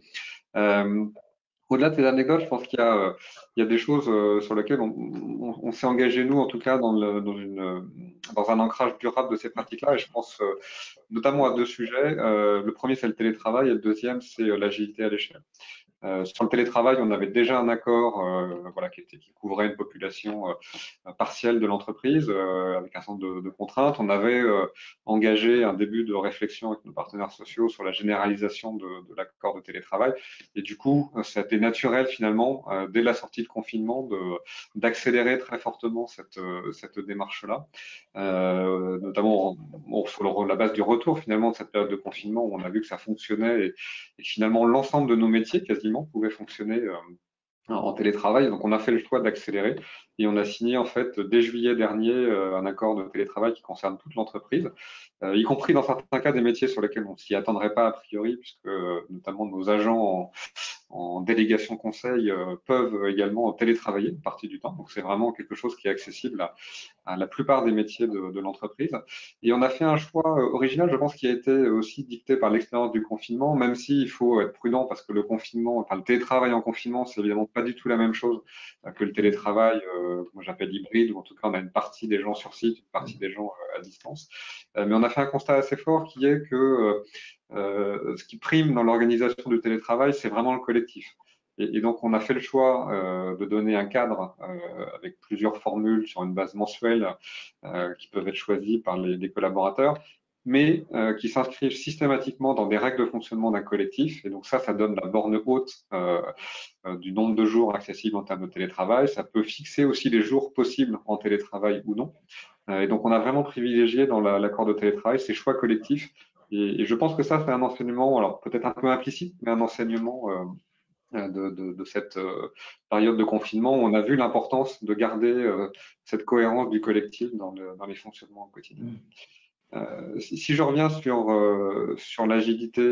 Au-delà de ces anecdotes, je pense qu'il y a des choses sur lesquelles on s'est engagé, nous, en tout cas, dans un ancrage durable de ces pratiques-là. Et je pense notamment à deux sujets. Le premier, c'est le télétravail, et le deuxième, c'est l'agilité à l'échelle. Sur le télétravail, on avait déjà un accord voilà, qui couvrait une population partielle de l'entreprise avec un certain nombre de contraintes. On avait engagé un début de réflexion avec nos partenaires sociaux sur la généralisation de l'accord de télétravail. Et du coup, ça a été naturel finalement, dès la sortie de confinement, d'accélérer très fortement cette démarche-là, notamment sur la base du retour finalement de cette période de confinement où on a vu que ça fonctionnait et finalement l'ensemble de nos métiers quasiment pouvaient fonctionner en télétravail. Donc, on a fait le choix d'accélérer et on a signé en fait dès juillet dernier un accord de télétravail qui concerne toute l'entreprise, y compris dans certains cas des métiers sur lesquels on s'y attendrait pas a priori, puisque notamment nos agents en délégation conseil peuvent également télétravailler une partie du temps. Donc, c'est vraiment quelque chose qui est accessible à la plupart des métiers de l'entreprise. Et on a fait un choix original, je pense, qui a été aussi dicté par l'expérience du confinement, même s'il faut être prudent parce que le confinement, enfin le télétravail en confinement, c'est évidemment pas du tout la même chose que le télétravail, moi j'appelle hybride, ou en tout cas on a une partie des gens sur site, une partie des gens à distance. Mais on a fait un constat assez fort qui est que ce qui prime dans l'organisation du télétravail, c'est vraiment le collectif. Et donc, on a fait le choix de donner un cadre avec plusieurs formules sur une base mensuelle qui peuvent être choisies par les collaborateurs, mais qui s'inscrivent systématiquement dans des règles de fonctionnement d'un collectif. Et donc ça donne la borne haute du nombre de jours accessibles en termes de télétravail. Ça peut fixer aussi les jours possibles en télétravail ou non. Et donc, on a vraiment privilégié dans l'accord de télétravail ces choix collectifs. Et je pense que ça, c'est un enseignement, alors peut-être un peu implicite, mais un enseignement de cette période de confinement où on a vu l'importance de garder cette cohérence du collectif dans les fonctionnements au quotidien. Si je reviens sur l'agilité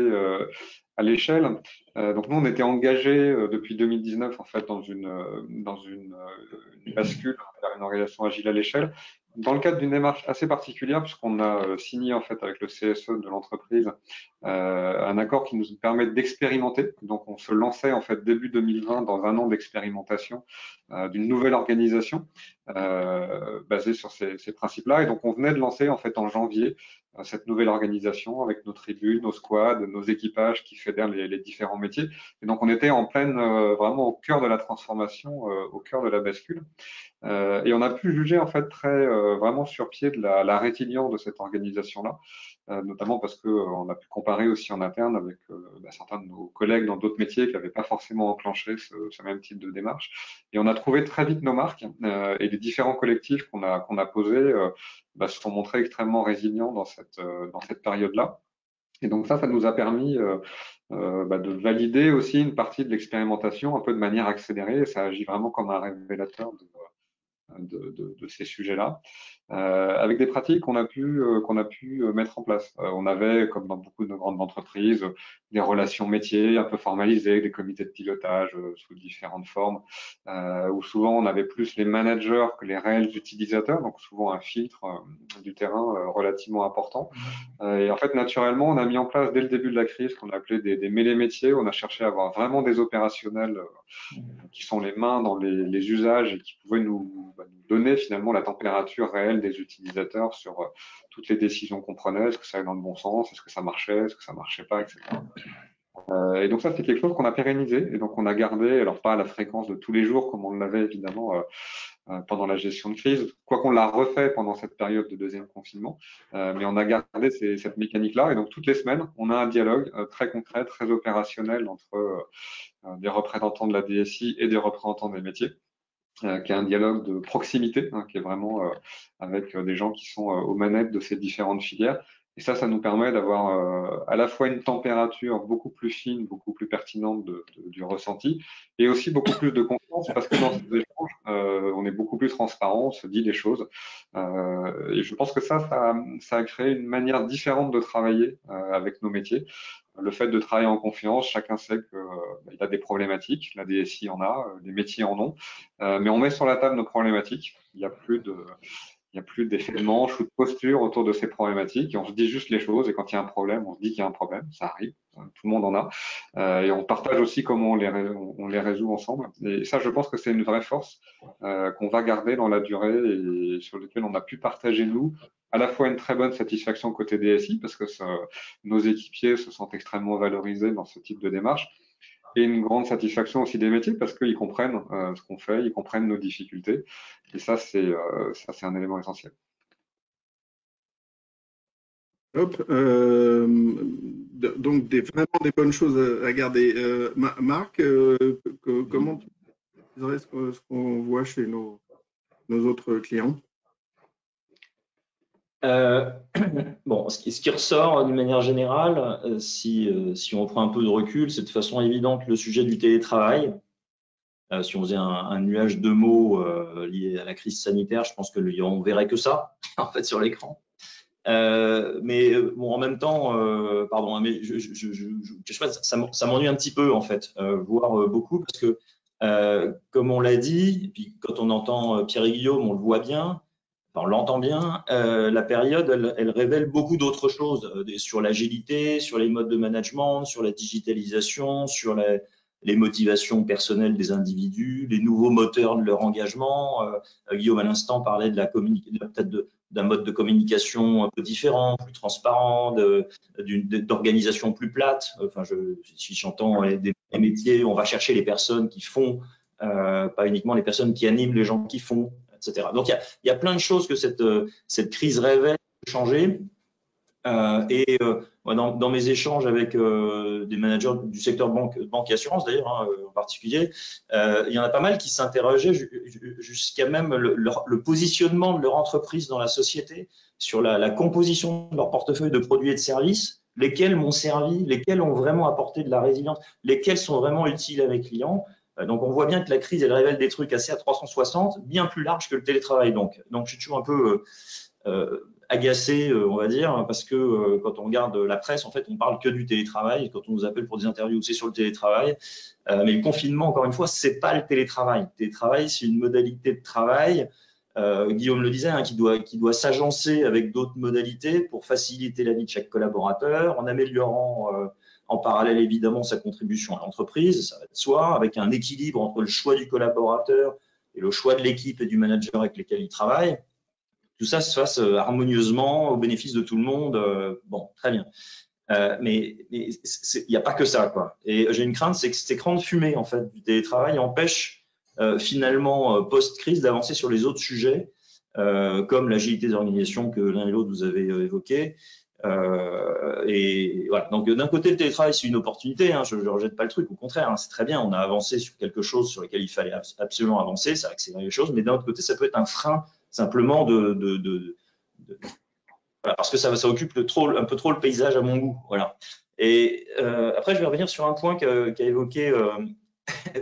à l'échelle, donc nous on était engagés depuis 2019 en fait dans une bascule vers une organisation agile à l'échelle, dans le cadre d'une démarche assez particulière puisqu'on a signé en fait avec le CSE de l'entreprise un accord qui nous permet d'expérimenter. Donc on se lançait en fait début 2020 dans un an d'expérimentation d'une nouvelle organisation basée sur ces principes-là. Et donc on venait de lancer en fait en janvier cette nouvelle organisation avec nos tribunes, nos squads, nos équipages qui fédèrent les différents métiers. Et donc on était en pleine, vraiment au cœur de la transformation, au cœur de la bascule. Et on a pu juger en fait vraiment sur pied de la résilience de cette organisation-là, notamment parce que on a pu comparer aussi en interne avec certains de nos collègues dans d'autres métiers qui n'avaient pas forcément enclenché ce même type de démarche. Et on a trouvé très vite nos marques et les différents collectifs qu'on a posés se sont montrés extrêmement résilients dans cette période-là. Et donc ça nous a permis de valider aussi une partie de l'expérimentation un peu de manière accélérée. Et ça agit vraiment comme un révélateur de ces sujets-là, avec des pratiques qu'on a pu mettre en place. On avait, comme dans beaucoup de grandes entreprises, des relations métiers un peu formalisées, des comités de pilotage sous différentes formes, où souvent on avait plus les managers que les réels utilisateurs, donc souvent un filtre du terrain relativement important. Et en fait, naturellement, on a mis en place dès le début de la crise ce qu'on appelait des mêlées métiers. On a cherché à avoir vraiment des opérationnels qui sont les mains dans les usages et qui pouvaient nous donner finalement la température réelle des utilisateurs sur toutes les décisions qu'on prenait. Est-ce que ça allait dans le bon sens? Est-ce que ça marchait? Est-ce que ça marchait pas, etc. Et donc ça, c'est quelque chose qu'on a pérennisé. Et donc on a gardé, alors pas à la fréquence de tous les jours comme on l'avait évidemment pendant la gestion de crise, quoi qu'on l'a refait pendant cette période de deuxième confinement, mais on a gardé cette mécanique-là. Et donc toutes les semaines, on a un dialogue très concret, très opérationnel entre des représentants de la DSI et des représentants des métiers, qui est un dialogue de proximité, qui est vraiment avec des gens qui sont aux manettes de ces différentes filières. Et ça nous permet d'avoir à la fois une température beaucoup plus fine, beaucoup plus pertinente du ressenti, et aussi beaucoup plus de confiance, parce que dans ces échanges, on est beaucoup plus transparent, on se dit les choses. Et je pense que ça a créé une manière différente de travailler avec nos métiers. Le fait de travailler en confiance, chacun sait qu'il a des problématiques, la DSI en a, les métiers en ont, mais on met sur la table nos problématiques. Il n'y a plus d'effet de manche ou de posture autour de ces problématiques, et on se dit juste les choses, et quand il y a un problème, on se dit qu'il y a un problème, ça arrive, tout le monde en a, et on partage aussi comment on les résout ensemble. Et ça, je pense que c'est une vraie force qu'on va garder dans la durée et sur laquelle on a pu partager, nous, à la fois une très bonne satisfaction côté DSI, parce que nos équipiers se sentent extrêmement valorisés dans ce type de démarche, Et une grande satisfaction aussi des métiers parce qu'ils comprennent ce qu'on fait, ils comprennent nos difficultés. Et ça, c'est un élément essentiel. Hop, donc vraiment des bonnes choses à garder. Marc, comment tu dirais ce qu'on voit chez nos autres clients? Bon, ce qui ressort d'une manière générale, si on prend un peu de recul, c'est de façon évidente le sujet du télétravail. Si on faisait un nuage de mots lié à la crise sanitaire, je pense qu'on verrait que ça en fait sur l'écran. Mais bon, en même temps, pardon, hein, mais je sais pas, ça m'ennuie un petit peu en fait, voire beaucoup, parce que comme on l'a dit, et puis quand on entend Pierre et Guillaume, on le voit bien. On l'entend bien, la période, elle révèle beaucoup d'autres choses sur l'agilité, sur les modes de management, sur la digitalisation, sur les motivations personnelles des individus, les nouveaux moteurs de leur engagement. Guillaume, à l'instant, parlait de peut-être d'un mode de communication un peu différent, plus transparent, d'organisation plus plate. Enfin, si j'entends des métiers, on va chercher les personnes qui font, pas uniquement les personnes qui animent les gens qui font, etc. Donc, il y a plein de choses que cette crise révèle changer. Dans mes échanges avec des managers du secteur banque et assurance, d'ailleurs, hein, en particulier, il y en a pas mal qui s'interrogeaient jusqu'à même le positionnement de leur entreprise dans la société, sur la composition de leur portefeuille de produits et de services, lesquels m'ont servi, lesquels ont vraiment apporté de la résilience, lesquels sont vraiment utiles à mes clients. Donc, on voit bien que la crise, elle révèle des trucs assez à 360, bien plus larges que le télétravail. Donc je suis toujours un peu agacé, on va dire, parce que quand on regarde la presse, en fait, on parle que du télétravail. Quand on nous appelle pour des interviews, c'est sur le télétravail. Mais le confinement, encore une fois, c'est pas le télétravail. Le télétravail, c'est une modalité de travail. Guillaume le disait, hein, qui doit s'agencer avec d'autres modalités pour faciliter la vie de chaque collaborateur, en améliorant en parallèle, évidemment, sa contribution à l'entreprise, ça va de soi, avec un équilibre entre le choix du collaborateur et le choix de l'équipe et du manager avec lesquels il travaille. Tout ça se fasse harmonieusement au bénéfice de tout le monde. Bon, très bien. Mais il n'y a pas que ça, quoi. Et j'ai une crainte, c'est que cet écran de fumée, en fait, du télétravail empêche finalement, post-crise, d'avancer sur les autres sujets, comme l'agilité d'organisation que l'un et l'autre vous avez évoqué. Et voilà. Donc, d'un côté, le télétravail, c'est une opportunité. Hein, je ne rejette pas le truc. Au contraire, hein, c'est très bien. On a avancé sur quelque chose sur lequel il fallait absolument avancer. Ça a accéléré les choses. Mais d'un autre côté, ça peut être un frein simplement voilà, parce que ça occupe un peu trop le paysage à mon goût. Voilà. Et après, je vais revenir sur un point qu'a évoqué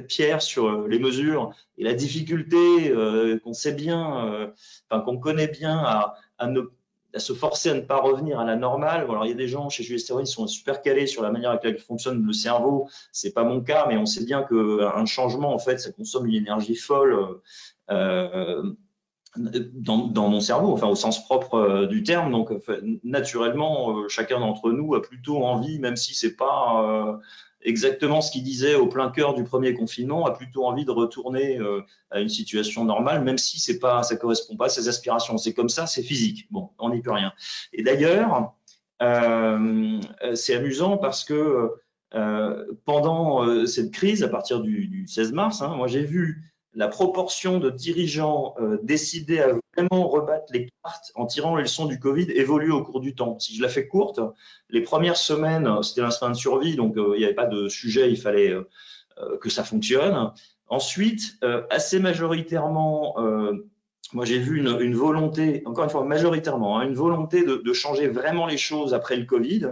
Pierre sur les mesures et la difficulté qu'on sait bien, qu'on connaît bien à se forcer à ne pas revenir à la normale. Bon, alors, il y a des gens chez Julius Stewart qui sont super calés sur la manière avec laquelle fonctionne le cerveau. C'est pas mon cas, mais on sait bien qu'un changement, en fait, ça consomme une énergie folle. Dans mon cerveau, enfin au sens propre du terme. Donc naturellement, chacun d'entre nous a plutôt envie, même si c'est pas exactement ce qu'il disait au plein cœur du premier confinement, a plutôt envie de retourner à une situation normale, même si ça correspond pas à ses aspirations. C'est comme ça, c'est physique. Bon, on n'y peut rien. Et d'ailleurs, c'est amusant parce que pendant cette crise, à partir du 16 mars, hein, moi j'ai vu la proportion de dirigeants décidés à vraiment rebattre les cartes en tirant les leçons du Covid évolue au cours du temps. Si je la fais courte, les premières semaines, c'était l'instinct de survie, donc il n'y avait pas de sujet, il fallait que ça fonctionne. Ensuite, assez majoritairement, moi j'ai vu une volonté, encore une fois majoritairement, hein, une volonté de changer vraiment les choses après le Covid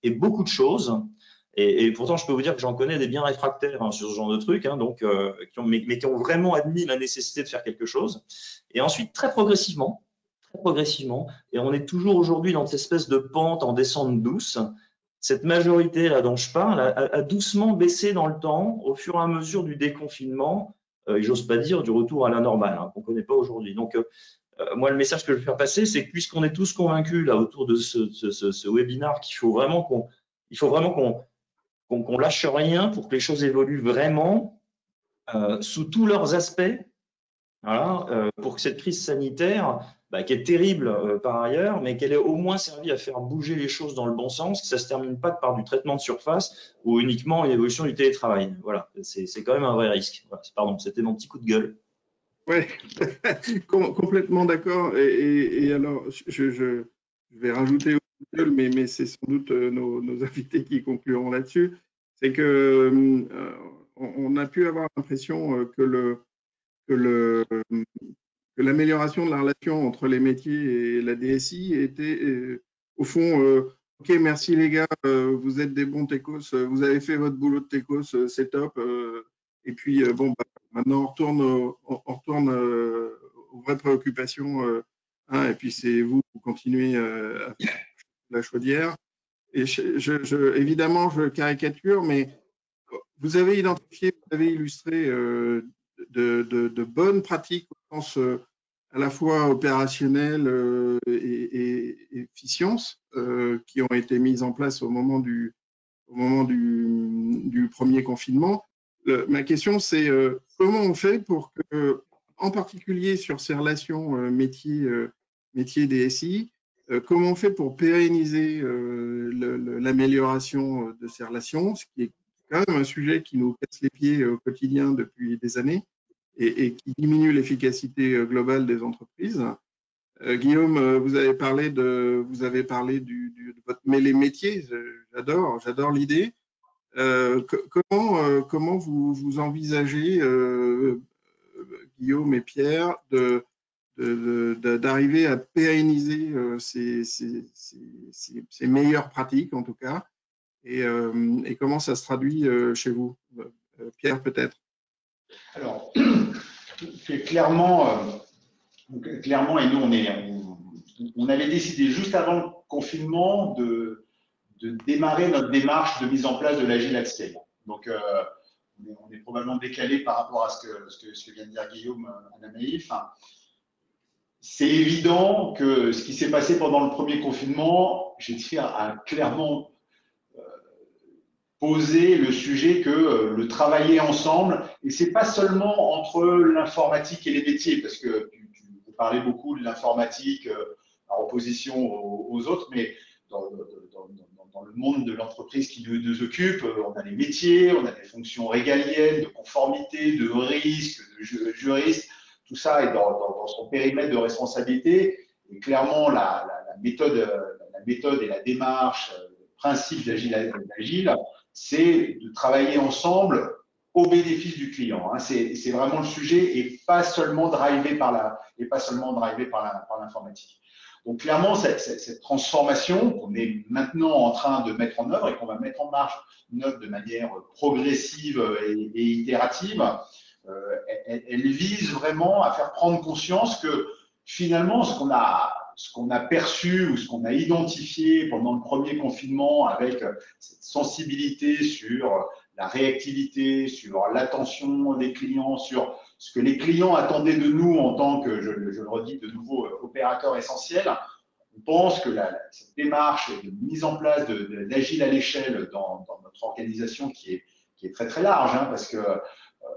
et beaucoup de choses. Et pourtant, je peux vous dire que j'en connais des bien réfractaires hein, sur ce genre de trucs, hein, donc, mais qui ont vraiment admis la nécessité de faire quelque chose. Et ensuite, très progressivement, et on est toujours aujourd'hui dans cette espèce de pente en descente douce, cette majorité-là dont je parle a doucement baissé dans le temps au fur et à mesure du déconfinement, et j'ose pas dire du retour à la normale, hein, qu'on ne connaît pas aujourd'hui. Donc, moi, le message que je veux faire passer, c'est que puisqu'on est tous convaincus là autour de ce webinaire qu'il faut vraiment qu'on lâche rien pour que les choses évoluent vraiment sous tous leurs aspects. Voilà, pour que cette crise sanitaire, qui est terrible par ailleurs, mais qu'elle ait au moins servi à faire bouger les choses dans le bon sens, que ça ne se termine pas par du traitement de surface ou uniquement une évolution du télétravail. Voilà, c'est quand même un vrai risque. Voilà, pardon, c'était mon petit coup de gueule. Oui, complètement d'accord. Et alors, je vais rajouter au coup de gueule, mais c'est sans doute nos invités qui concluront là-dessus. C'est que on a pu avoir l'impression que l'amélioration de la relation entre les métiers et la DSI était, au fond, OK, merci les gars, vous êtes des bons techos, vous avez fait votre boulot de techos, c'est top. Et puis, maintenant, on retourne aux vraies préoccupations. Hein, et puis, c'est vous continuez à faire la chaudière. Et évidemment, je caricature, mais vous avez identifié, vous avez illustré de bonnes pratiques au sens à la fois opérationnelle et efficience qui ont été mises en place au moment du premier confinement. Ma question, c'est comment on fait pour que, en particulier sur ces relations métier DSI, comment on fait pour pérenniser l'amélioration de ces relations, ce qui est quand même un sujet qui nous casse les pieds au quotidien depuis des années et qui diminue l'efficacité globale des entreprises. Guillaume, vous avez parlé de votre mêlée métier. J'adore l'idée. Comment vous envisagez, Guillaume et Pierre, d'arriver à pérenniser ces meilleures pratiques, en tout cas, et comment ça se traduit chez vous? Pierre, peut-être. Alors, clairement, et nous, on avait décidé juste avant le confinement de démarrer notre démarche de mise en place de l'Agile at Scale. Donc, on est probablement décalé par rapport à ce que vient de dire Guillaume à la Maïf. C'est évident que ce qui s'est passé pendant le premier confinement, je vais dire, a clairement posé le sujet que le travailler ensemble, et c'est pas seulement entre l'informatique et les métiers, parce que vous parlez beaucoup de l'informatique en opposition aux autres, mais dans le monde de l'entreprise qui nous occupe, on a les métiers, on a des fonctions régaliennes, de conformité, de risque, de juriste, tout ça est dans son périmètre de responsabilité. Et clairement, la méthode et la démarche, le principe d'Agile, c'est de travailler ensemble au bénéfice du client. Hein. C'est vraiment le sujet et pas seulement drivé par l'informatique. Donc clairement, cette transformation qu'on est maintenant en train de mettre en œuvre et qu'on va mettre en marche de manière progressive et itérative, elle vise vraiment à faire prendre conscience que finalement, ce qu'on a perçu ou ce qu'on a identifié pendant le premier confinement avec cette sensibilité sur la réactivité, sur l'attention des clients, sur ce que les clients attendaient de nous en tant que, je le redis de nouveau, opérateurs essentiels. On pense que cette démarche de mise en place d'Agile à l'échelle dans notre organisation qui est très très large, hein, parce que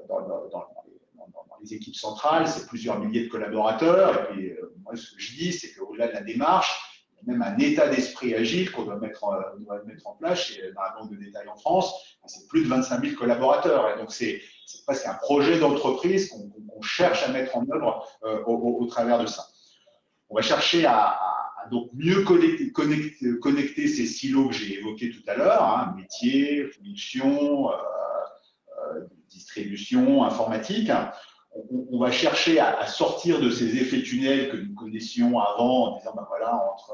dans les équipes centrales, c'est plusieurs milliers de collaborateurs. Et puis, moi, ce que je dis, c'est qu'au-delà de la démarche, il y a même un état d'esprit agile qu'on doit mettre en place dans la banque de détail en France. C'est plus de 25 000 collaborateurs. Et donc, c'est presque un projet d'entreprise qu'on cherche à mettre en œuvre au travers de ça. On va chercher à donc mieux connecter ces silos que j'ai évoqués tout à l'heure, hein, métier, fonction, distribution, informatique. On va chercher à sortir de ces effets tunnels que nous connaissions avant en disant, voilà, entre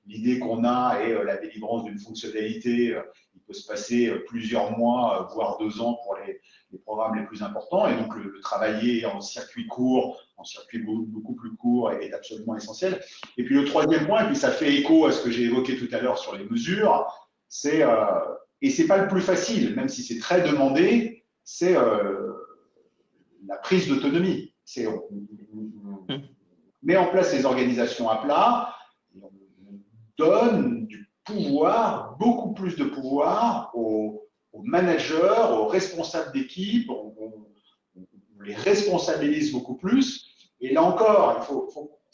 l'idée qu'on a et la délivrance d'une fonctionnalité, il peut se passer plusieurs mois, voire 2 ans pour les programmes les plus importants. Et donc, le travailler en circuit court, en circuit beaucoup plus court est absolument essentiel. Et puis, le troisième point, et puis ça fait écho à ce que j'ai évoqué tout à l'heure sur les mesures, c'est, et c'est pas le plus facile, même si c'est très demandé, c'est la prise d'autonomie. On met en place les organisations à plat, et on donne du pouvoir, beaucoup plus de pouvoir aux managers, aux responsables d'équipe, on les responsabilise beaucoup plus. Et là encore,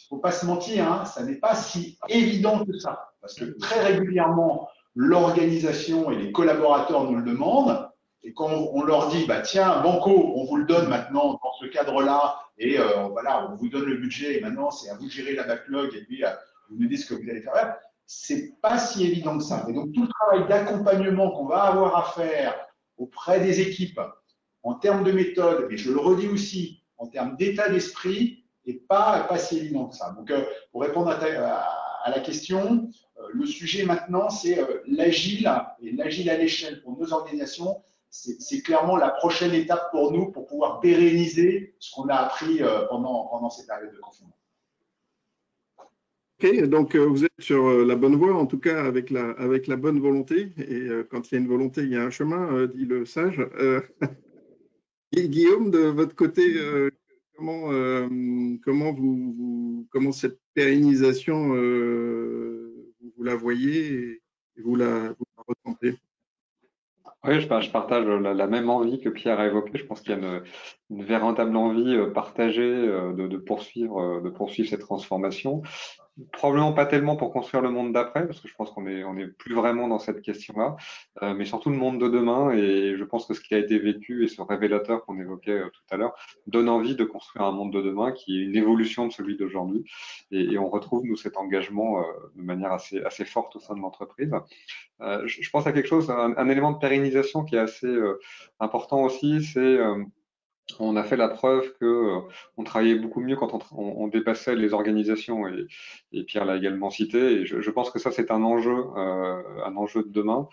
faut pas se mentir, hein, ça n'est pas si évident que ça. Parce que très régulièrement, l'organisation et les collaborateurs nous le demandent. Et quand on leur dit, bah, tiens, Banco, on vous le donne maintenant dans ce cadre-là, et voilà, on vous donne le budget, et maintenant c'est à vous de gérer la backlog, et puis vous nous dites ce que vous allez faire. C'est pas si évident que ça. Et donc tout le travail d'accompagnement qu'on va avoir à faire auprès des équipes, en termes de méthode, mais je le redis aussi, en termes d'état d'esprit, n'est pas si évident que ça. Donc, pour répondre à la question, le sujet maintenant, c'est l'agile, et l'agile à l'échelle pour nos organisations, c'est clairement la prochaine étape pour nous pour pouvoir pérenniser ce qu'on a appris pendant ces périodes de confinement. Ok, donc vous êtes sur la bonne voie, en tout cas avec la bonne volonté. Et quand il y a une volonté, il y a un chemin, dit le sage. Guillaume, de votre côté, comment cette pérennisation, vous la voyez et vous la ressentez? Oui, je partage la même envie que Pierre a évoquée. Je pense qu'il y a une véritable envie partagée de poursuivre cette transformation. Probablement pas tellement pour construire le monde d'après, parce que je pense qu'on est plus vraiment dans cette question-là, mais surtout le monde de demain. Et je pense que ce qui a été vécu et ce révélateur qu'on évoquait tout à l'heure donne envie de construire un monde de demain qui est une évolution de celui d'aujourd'hui. Et on retrouve, nous, cet engagement de manière assez forte au sein de l'entreprise. Je pense à quelque chose, un élément de pérennisation qui est assez important aussi, c'est on a fait la preuve que on travaillait beaucoup mieux quand on dépassait les organisations et Pierre l'a également cité. Et je pense que ça c'est un enjeu de demain.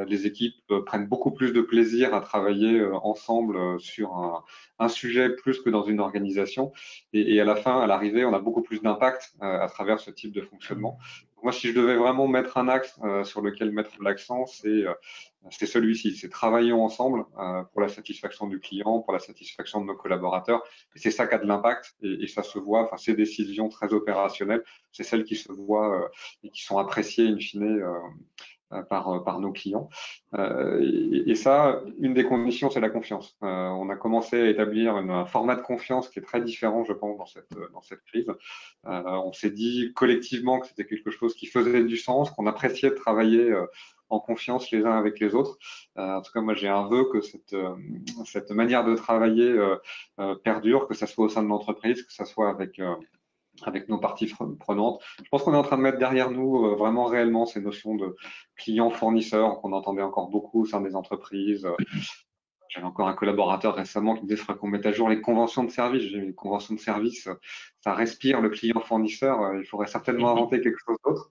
Les équipes prennent beaucoup plus de plaisir à travailler ensemble sur un sujet plus que dans une organisation. Et à la fin, à l'arrivée, on a beaucoup plus d'impact à travers ce type de fonctionnement. Moi, si je devais vraiment mettre un axe sur lequel mettre l'accent, c'est celui-ci, c'est travaillons ensemble pour la satisfaction du client, pour la satisfaction de nos collaborateurs. Et c'est ça qui a de l'impact et ça se voit. Enfin, ces décisions très opérationnelles, c'est celles qui se voient et qui sont appréciées in fine par nos clients. Et ça, une des conditions, c'est la confiance. On a commencé à établir un format de confiance qui est très différent, je pense, dans cette crise. On s'est dit collectivement que c'était quelque chose qui faisait du sens, qu'on appréciait de travailler en confiance les uns avec les autres. En tout cas, moi, j'ai un vœu que cette manière de travailler perdure, que ça soit au sein de l'entreprise, que ça soit avec nos parties prenantes. Je pense qu'on est en train de mettre derrière nous vraiment réellement ces notions de clients-fournisseurs qu'on entendait encore beaucoup au sein des entreprises. J'avais encore un collaborateur récemment qui me disait qu'il faudrait qu'on mette à jour les conventions de service. J'ai dit, les conventions de service, ça respire le client-fournisseur. Il faudrait certainement inventer quelque chose d'autre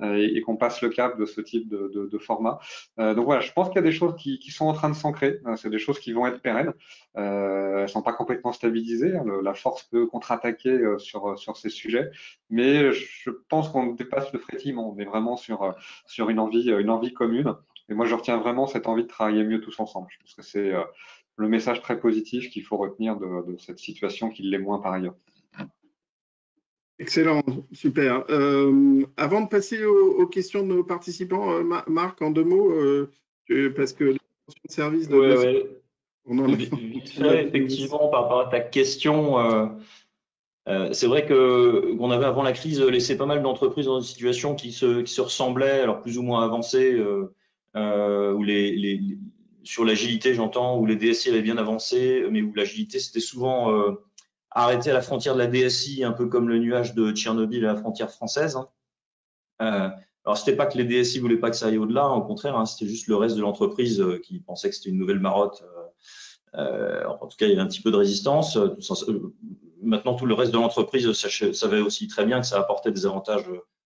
et qu'on passe le cap de ce type de format. Donc voilà, je pense qu'il y a des choses qui sont en train de s'ancrer. C'est des choses qui vont être pérennes. Elles sont pas complètement stabilisées. La force peut contre-attaquer sur ces sujets, mais je pense qu'on dépasse le frétillement. On est vraiment sur une envie commune. Et moi, je retiens vraiment cette envie de travailler mieux tous ensemble. Je pense que c'est le message très positif qu'il faut retenir de cette situation qui l'est moins par ailleurs. Excellent, super. Avant de passer aux questions de nos participants, Marc, en 2 mots, parce que les conventions de service de on en a vite fait, effectivement, par rapport à ta question, c'est vrai qu'on avait avant la crise laissé pas mal d'entreprises dans une situation qui se ressemblaient, alors plus ou moins avancées, où sur l'agilité, j'entends, où les DSI avaient bien avancé, mais où l'agilité c'était souvent arrêté à la frontière de la DSI, un peu comme le nuage de Tchernobyl à la frontière française. Alors c'était pas que les DSI voulaient pas que ça aille au-delà, au contraire, hein, c'était juste le reste de l'entreprise qui pensait que c'était une nouvelle marotte. En tout cas, il y avait un petit peu de résistance. Maintenant, tout le reste de l'entreprise savait aussi très bien que ça apportait des avantages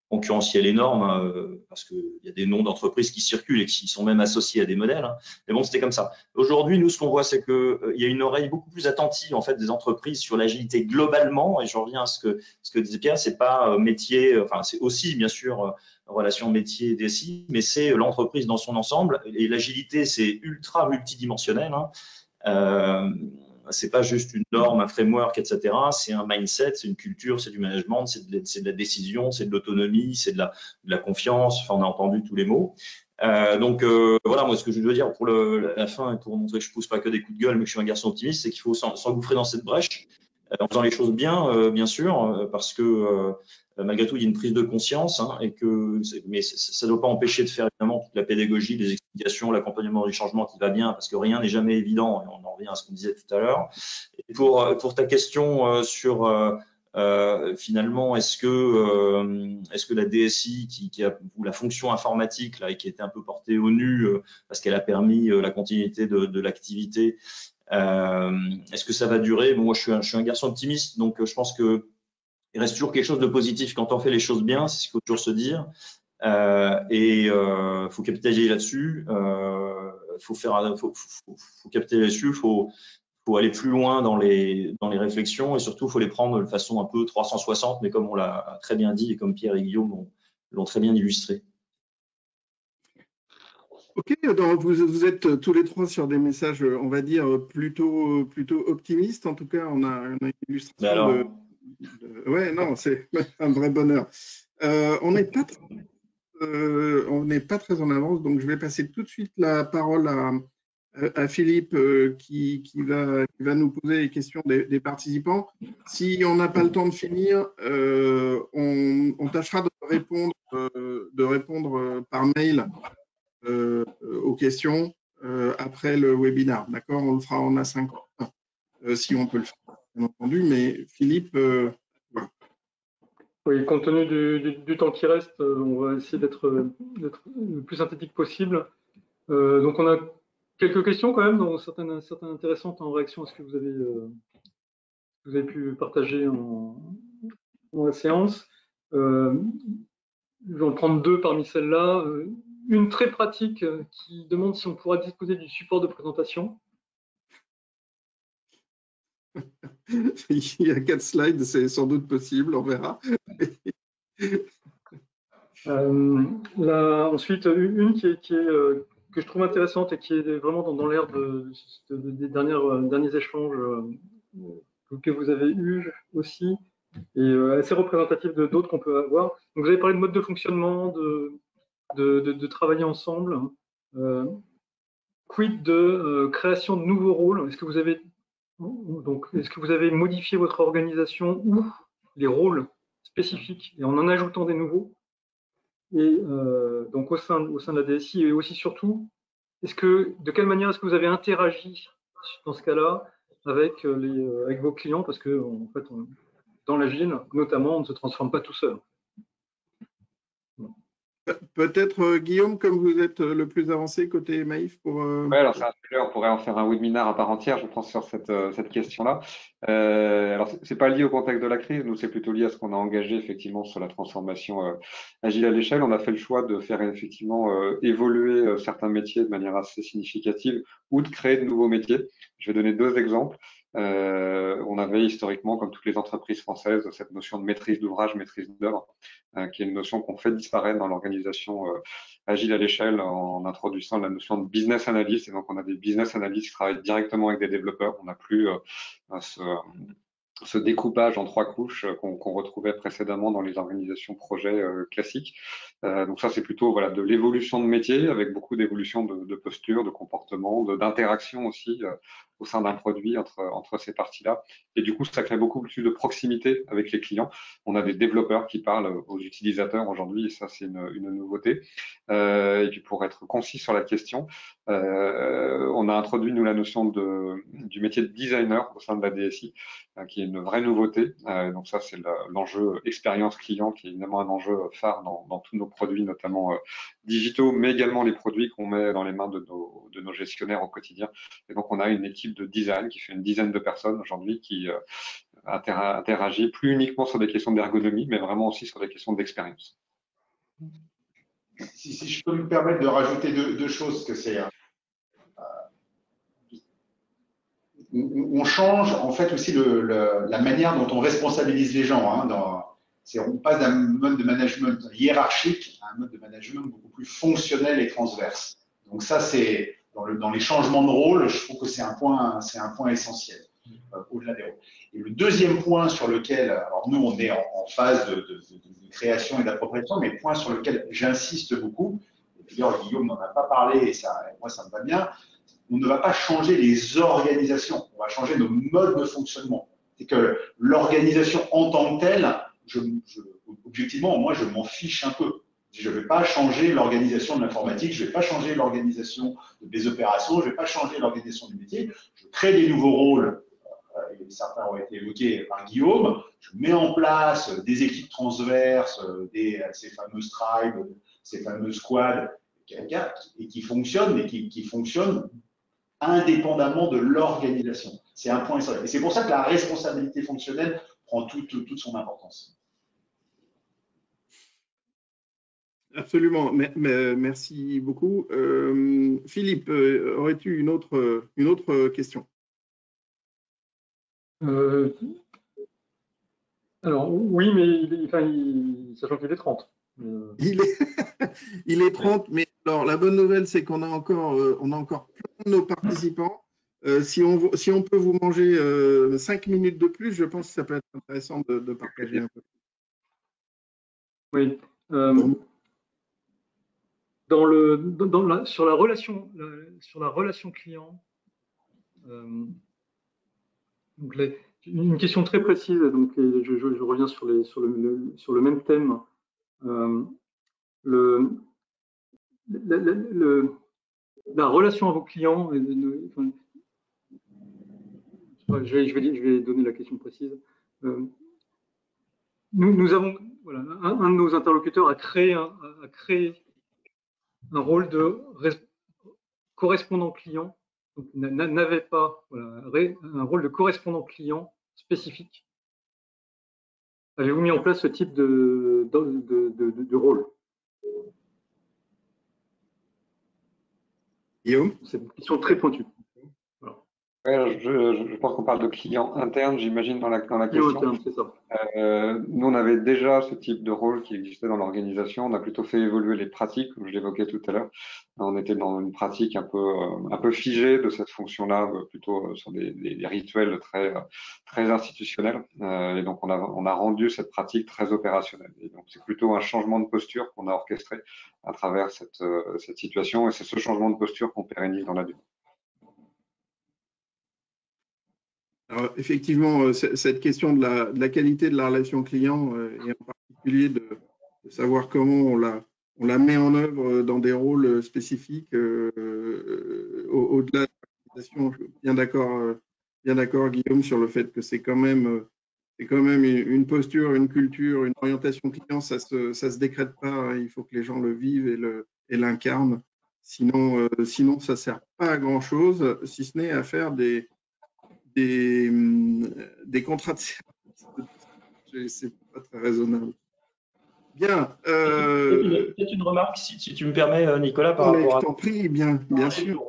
concurrentiels énormes, parce qu'il y a des noms d'entreprises qui circulent et qui sont même associés à des modèles. Hein. Mais bon, c'était comme ça. Aujourd'hui, nous, ce qu'on voit, c'est qu'il y a une oreille beaucoup plus attentive en fait des entreprises sur l'agilité globalement. Et je reviens à ce que disait Pierre, c'est pas métier, enfin c'est aussi bien sûr relation métier DSI, mais c'est l'entreprise dans son ensemble. Et l'agilité, c'est ultra multidimensionnel. Hein. C'est pas juste une norme, un framework, etc. C'est un mindset, c'est une culture, c'est du management, c'est de la décision, c'est de l'autonomie, c'est de la confiance. Enfin, on a entendu tous les mots. Donc voilà, moi ce que je veux dire pour la fin et pour montrer que je pousse pas que des coups de gueule, mais que je suis un garçon optimiste, c'est qu'il faut s'engouffrer dans cette brèche. en faisant les choses bien sûr, parce que malgré tout, il y a une prise de conscience, hein, mais ça ne doit pas empêcher de faire évidemment toute la pédagogie, les explications, l'accompagnement du changement qui va bien, parce que rien n'est jamais évident, et on en revient à ce qu'on disait tout à l'heure. Et pour ta question sur finalement, est-ce que la DSI ou la fonction informatique là, qui était un peu portée au nu parce qu'elle a permis la continuité de l'activité, est-ce que ça va durer? Bon, moi, je suis un garçon optimiste, donc je pense que il reste toujours quelque chose de positif quand on fait les choses bien, c'est ce qu'il faut toujours se dire. Faut capitaliser là-dessus. Faut capitaliser là-dessus. Faut aller plus loin dans les réflexions et surtout, faut les prendre de façon un peu 360, mais comme on l'a très bien dit et comme Pierre et Guillaume l'ont très bien illustré. Ok, donc vous êtes tous les trois sur des messages, on va dire, plutôt optimistes. En tout cas, on a une illustration ouais, non, c'est un vrai bonheur. On n'est pas très en avance, donc je vais passer tout de suite la parole à Philippe qui va nous poser les questions des participants. Si on n'a pas le temps de finir, on tâchera de répondre par mail aux questions après le webinaire. D'accord? On le fera en A5 si on peut le faire, bien entendu. Mais Philippe, voilà. Oui, compte tenu du temps qui reste, on va essayer d'être le plus synthétique possible. Donc, on a quelques questions quand même, donc certaines intéressantes en réaction à ce que vous avez pu partager dans la séance. Je vais en prendre deux parmi celles-là. Une très pratique qui demande si on pourra disposer du support de présentation. Il y a 4 slides, c'est sans doute possible, on verra. Ensuite, une qui est que je trouve intéressante et qui est vraiment dans l'air des derniers échanges que vous avez eus aussi, et assez représentatif de d'autres qu'on peut avoir. Donc, vous avez parlé de mode de fonctionnement, de travailler ensemble. Quid de création de nouveaux rôles? Est-ce que vous avez modifié votre organisation ou les rôles spécifiques et en ajoutant des nouveaux? Et donc au sein de la DSI, et aussi surtout, de quelle manière est-ce que vous avez interagi dans ce cas-là avec vos clients? Parce que en fait, dans l'agile, notamment, on ne se transforme pas tout seul. Peut-être Guillaume, comme vous êtes le plus avancé côté Maïf pour. Oui, alors c'est un sujet, on pourrait en faire un webinaire à part entière, je pense, sur cette question-là. Alors, c'est pas lié au contexte de la crise, nous, c'est plutôt lié à ce qu'on a engagé effectivement sur la transformation agile à l'échelle. On a fait le choix de faire effectivement évoluer certains métiers de manière assez significative ou de créer de nouveaux métiers. Je vais donner deux exemples. On avait historiquement, comme toutes les entreprises françaises, cette notion de maîtrise d'ouvrage, maîtrise d'œuvre, qui est une notion qu'on fait disparaître dans l'organisation agile à l'échelle en introduisant la notion de business analyst. Et donc, on a des business analysts qui travaillent directement avec des développeurs. On n'a plus ce découpage en 3 couches qu'on retrouvait précédemment dans les organisations projets classiques. Donc ça, c'est plutôt voilà, de l'évolution de métier avec beaucoup d'évolution de posture, de comportement, d'interaction aussi au sein d'un produit entre ces parties-là. Et du coup, ça crée beaucoup plus de proximité avec les clients. On a des développeurs qui parlent aux utilisateurs aujourd'hui, et ça, c'est une nouveauté. Et puis, pour être concis sur la question, on a introduit, nous, la notion du métier de designer au sein de la DSI, qui est une vraie nouveauté. Donc ça, c'est l'enjeu expérience client, qui est évidemment un enjeu phare dans tous nos produits, notamment digitaux, mais également les produits qu'on met dans les mains de nos gestionnaires au quotidien. Et donc, on a une équipe de design qui fait une dizaine de personnes aujourd'hui qui interagit plus uniquement sur des questions d'ergonomie, mais vraiment aussi sur des questions d'expérience. Si je peux me permettre de rajouter deux choses, que c'est on change en fait aussi la manière dont on responsabilise les gens. Hein, on passe d'un mode de management hiérarchique à un mode de management beaucoup plus fonctionnel et transverse. Donc ça, c'est dans les changements de rôle, je trouve que c'est un point essentiel au-delà des rôles. Et le deuxième point sur lequel, alors nous on est en phase de création et d'appropriation, mais point sur lequel j'insiste beaucoup, et d'ailleurs Guillaume n'en a pas parlé et moi ça me va bien, on ne va pas changer les organisations, on va changer nos modes de fonctionnement. C'est que l'organisation en tant que telle, objectivement, moi, je m'en fiche un peu. Je ne vais pas changer l'organisation de l'informatique, je ne vais pas changer l'organisation des opérations, je ne vais pas changer l'organisation du métier. Je crée des nouveaux rôles, certains ont été évoqués par Guillaume. Je mets en place des équipes transverses, ces fameuses tribes, ces fameuses squads, et qui fonctionnent, mais qui fonctionnent indépendamment de l'organisation. C'est un point essentiel. Et c'est pour ça que la responsabilité fonctionnelle prend toute son importance. Absolument, merci beaucoup. Philippe, aurais-tu une autre question? Alors, oui, mais sachant qu'il est 30. Il est 30, mais alors la bonne nouvelle, c'est qu'on a encore plein de nos participants. Si on peut vous manger 5 minutes de plus, je pense que ça peut être intéressant de partager un peu. Oui. Sur la relation client, donc une question très précise, donc je reviens sur le même thème. La relation à vos clients, je vais donner la question précise. Nous avons, voilà, un de nos interlocuteurs a créé un rôle de correspondant client, donc n'avait pas un rôle de correspondant client spécifique. Avez-vous mis en place ce type de rôle? Guillaume? C'est une question très pointue. Ouais, je pense qu'on parle de clients internes, j'imagine, dans la question. Interne, c'est ça. Nous, on avait déjà ce type de rôle qui existait dans l'organisation. On a plutôt fait évoluer les pratiques, comme je l'évoquais tout à l'heure. On était dans une pratique un peu figée de cette fonction-là, plutôt sur des rituels très institutionnels. Et donc, on a rendu cette pratique très opérationnelle. Et donc, c'est plutôt un changement de posture qu'on a orchestré à travers cette situation. Et c'est ce changement de posture qu'on pérennise dans la durée. Alors, effectivement, cette question de la qualité de la relation client, et en particulier de savoir comment on la met en œuvre dans des rôles spécifiques, au-delà de l'organisation, je suis bien d'accord, Guillaume, sur le fait que c'est quand même une posture, une culture, une orientation client, ça se décrète pas, hein, il faut que les gens le vivent et l'incarnent. Sinon, ça sert pas à grand chose, si ce n'est à faire des contrats de service. C'est pas très raisonnable. Bien. Peut-être une remarque, si tu me permets, Nicolas, par rapport à… Je t'en prie, bien sûr.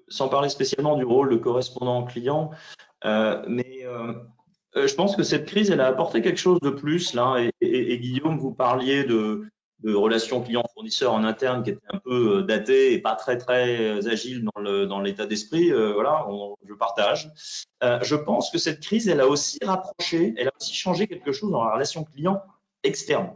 Sans parler spécialement du rôle de correspondant client, mais je pense que cette crise, elle a apporté quelque chose de plus là. Et Guillaume, vous parliez de relations clients-fournisseurs en interne qui étaient un peu datées et pas très agiles dans l'état d'esprit. Voilà, je partage. Je pense que cette crise, elle a aussi rapproché, elle a aussi changé quelque chose dans la relation client externe.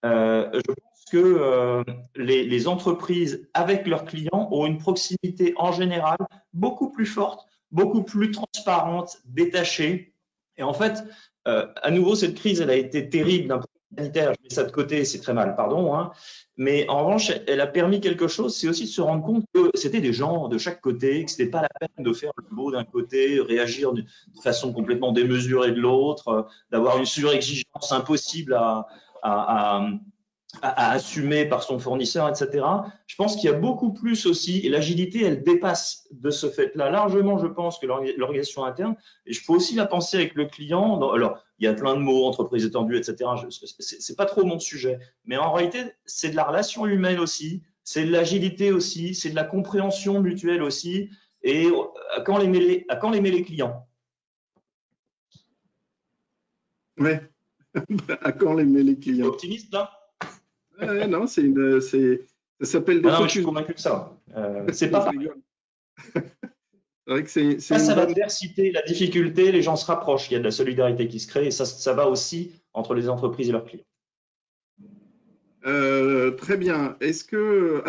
Je pense que les entreprises avec leurs clients ont une proximité en général beaucoup plus forte, beaucoup plus transparente, détachée. Et en fait, à nouveau, cette crise, elle a été terrible d'un point de vue sanitaire. Je mets ça de côté, c'est très mal, pardon. Hein. Mais en revanche, elle a permis quelque chose, c'est aussi de se rendre compte que c'était des gens de chaque côté, que ce n'était pas la peine de faire le beau d'un côté, réagir de façon complètement démesurée de l'autre, d'avoir une surexigence impossible à assumer par son fournisseur, etc. Je pense qu'il y a beaucoup plus aussi, et l'agilité, elle dépasse de ce fait-là largement, je pense, que l'organisation interne. Et je peux aussi la penser avec le client. Alors, il y a plein de mots, entreprise étendue, etc. C'est pas trop mon sujet. Mais en réalité, c'est de la relation humaine aussi, c'est de l'agilité aussi, c'est de la compréhension mutuelle aussi. Et à quand les mêler clients? Ouais. À quand les clients? Optimiste, là? Non, ça s'appelle des non, mais je focus. suis convaincu de ça. C'est pas pareil. C'est vrai que c'est face à l'adversité, la difficulté, les gens se rapprochent. Il y a de la solidarité qui se crée et ça va aussi entre les entreprises et leurs clients. Très bien. Est-ce que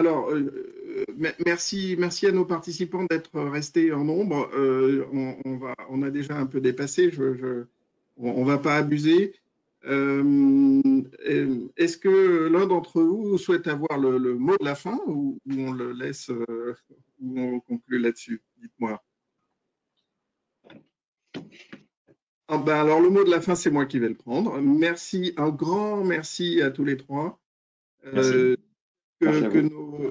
merci à nos participants d'être restés en nombre. On a déjà un peu dépassé. on va pas abuser. Est-ce que l'un d'entre vous souhaite avoir le mot de la fin ou on le laisse, ou on conclut là-dessus? Dites-moi. Ah ben alors, le mot de la fin, c'est moi qui vais le prendre. Merci, un grand merci à tous les trois. Merci.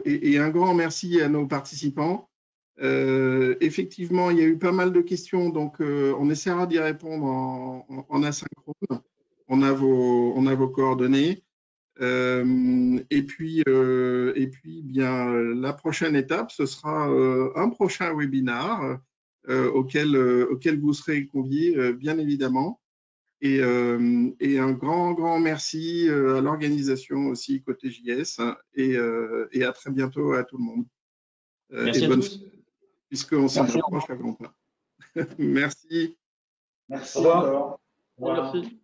Et un grand merci à nos participants. Effectivement, il y a eu pas mal de questions, donc on essaiera d'y répondre en asynchrone. On a vos coordonnées. Et puis, bien, la prochaine étape, ce sera un prochain webinar auquel vous serez conviés, bien évidemment. Et un grand merci à l'organisation aussi côté JS, et à très bientôt à tout le monde. Merci à tous. Puisqu'on s'en approche à grands pas. Merci. Merci Au revoir. encore. Au revoir. Merci.